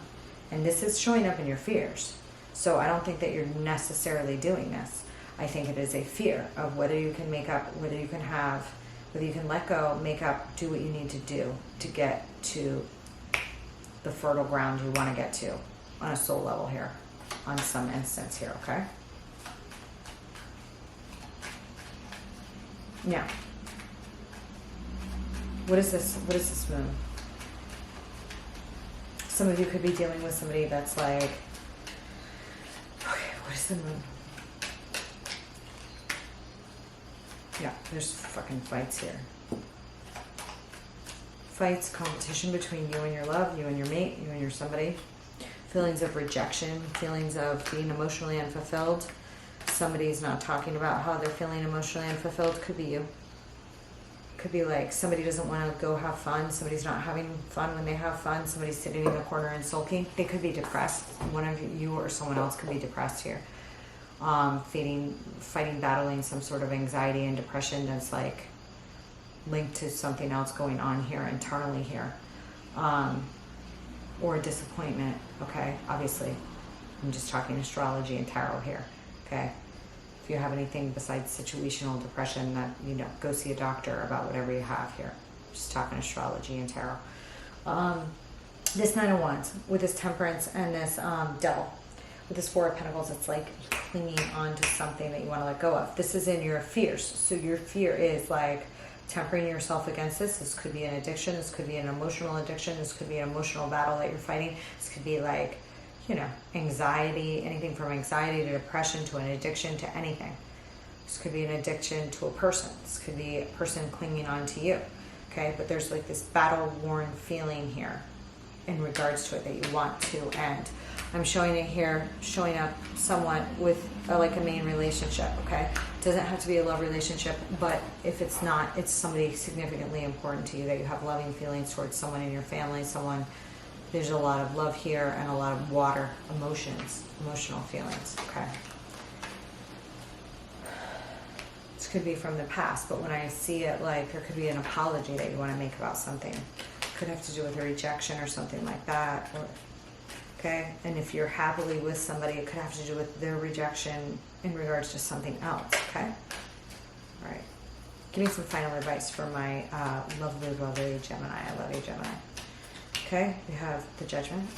And this is showing up in your fears. So I don't think that you're necessarily doing this. I think it is a fear of whether you can make up, whether you can have, whether you can let go, make up, do what you need to do to get to the fertile ground you want to get to on a soul level here, on some instance here, okay? Now, what is this? What is this Moon? Some of you could be dealing with somebody that's like, okay, what is the Moon? Yeah, there's fucking fights here. Fights, competition between you and your love, you and your mate, you and your somebody. Feelings of rejection, feelings of being emotionally unfulfilled. Somebody's not talking about how they're feeling emotionally unfulfilled. Could be you. Could be like somebody doesn't want to go have fun. Somebody's not having fun when they have fun. Somebody's sitting in the corner and sulking. They could be depressed. One of you or someone else could be depressed here. Fighting, battling some sort of anxiety and depression that's like linked to something else going on here internally here. Or disappointment, okay? Obviously, I'm just talking astrology and tarot here, okay? If you have anything besides situational depression, that, you know, go see a doctor about whatever you have here. Just talking astrology and tarot. This Nine of Wands with this Temperance and this Devil. With this Four of Pentacles, it's like clinging on to something that you want to let go of. This is in your fears. So your fear is like tempering yourself against this. This could be an addiction. This could be an emotional addiction. This could be an emotional battle that you're fighting. This could be like, you know, anxiety, anything from anxiety to depression to an addiction to anything. This could be an addiction to a person. This could be a person clinging on to you. Okay, but there's like this battle-worn feeling here in regards to it that you want to end. I'm showing it here, showing up somewhat with like a main relationship, okay? It doesn't have to be a love relationship, but if it's not, it's somebody significantly important to you that you have loving feelings towards, someone in your family, someone, there's a lot of love here and a lot of water, emotions, emotional feelings, okay? This could be from the past, but when I see it, like there could be an apology that you want to make about something. Could have to do with a rejection or something like that. Or, okay, and if you're happily with somebody, it could have to do with their rejection in regards to something else, okay? All right. Give me some final advice for my lovely, lovely Gemini. I love you, Gemini. Okay, we have the Judgment.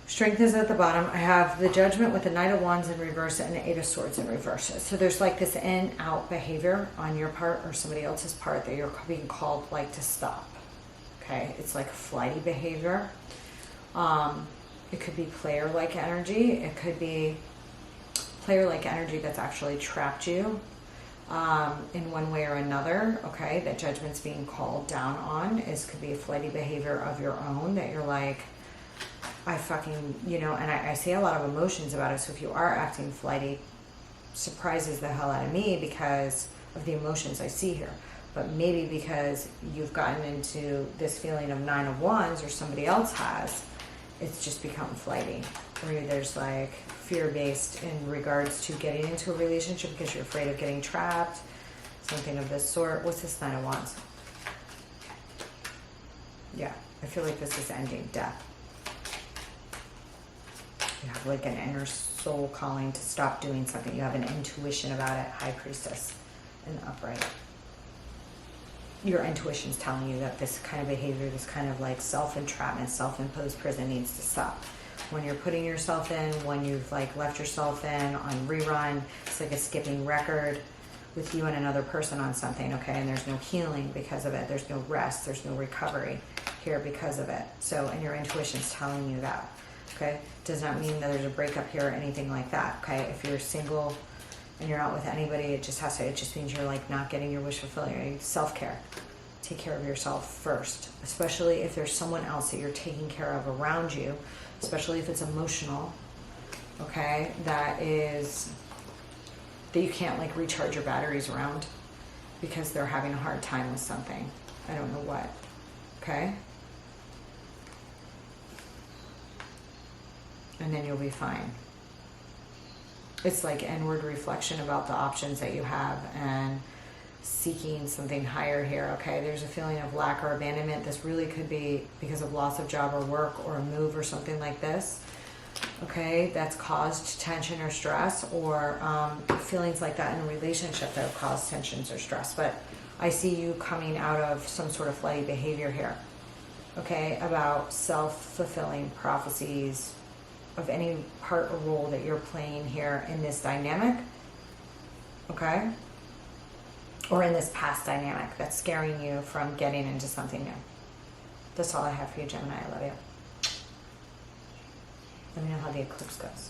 Strength is at the bottom. I have the Judgment with the Knight of Wands in reverse and the Eight of Swords in reverse. So there's like this in-out behavior on your part or somebody else's part that you're being called like to stop. Okay, it's like flighty behavior. It could be player-like energy. It could be player-like energy that's actually trapped you in one way or another. Okay, that Judgment's being called down on. Could be a flighty behavior of your own that you're like, I fucking, you know, and I see a lot of emotions about it. So if you are acting flighty, surprises the hell out of me because of the emotions I see here. But maybe because you've gotten into this feeling of Nine of Wands or somebody else has, it's just become flighty. Or there's like fear-based in regards to getting into a relationship because you're afraid of getting trapped, something of this sort. What's this Nine of Wands? Yeah, I feel like this is ending, death. You have like an inner soul calling to stop doing something. You have an intuition about it, High Priestess and Upright. Your intuition's telling you that this kind of behavior, this kind of like self-entrapment, self-imposed prison needs to stop. When you're putting yourself in, when you've like left yourself in on rerun, it's like a skipping record with you and another person on something, okay? And there's no healing because of it. There's no rest. There's no recovery here because of it. So, and your intuition's telling you that. Okay, does not mean that there's a breakup here or anything like that. Okay, if you're single and you're not with anybody, it just means you're like not getting your wish fulfilled. You need self-care. Take care of yourself first, especially if there's someone else that you're taking care of around you, especially if it's emotional. Okay, that you can't like recharge your batteries around because they're having a hard time with something. I don't know what. Okay. And then you'll be fine. It's like inward reflection about the options that you have and seeking something higher here, okay? There's a feeling of lack or abandonment. This really could be because of loss of job or work or a move or something like this, okay? That's caused tension or stress, or feelings like that in a relationship that have caused tensions or stress. But I see you coming out of some sort of flighty behavior here, okay? About self-fulfilling prophecies, of any part or role that you're playing here in this dynamic, okay? Or in this past dynamic that's scaring you from getting into something new. That's all I have for you, Gemini. I love you. Let me know how the eclipse goes.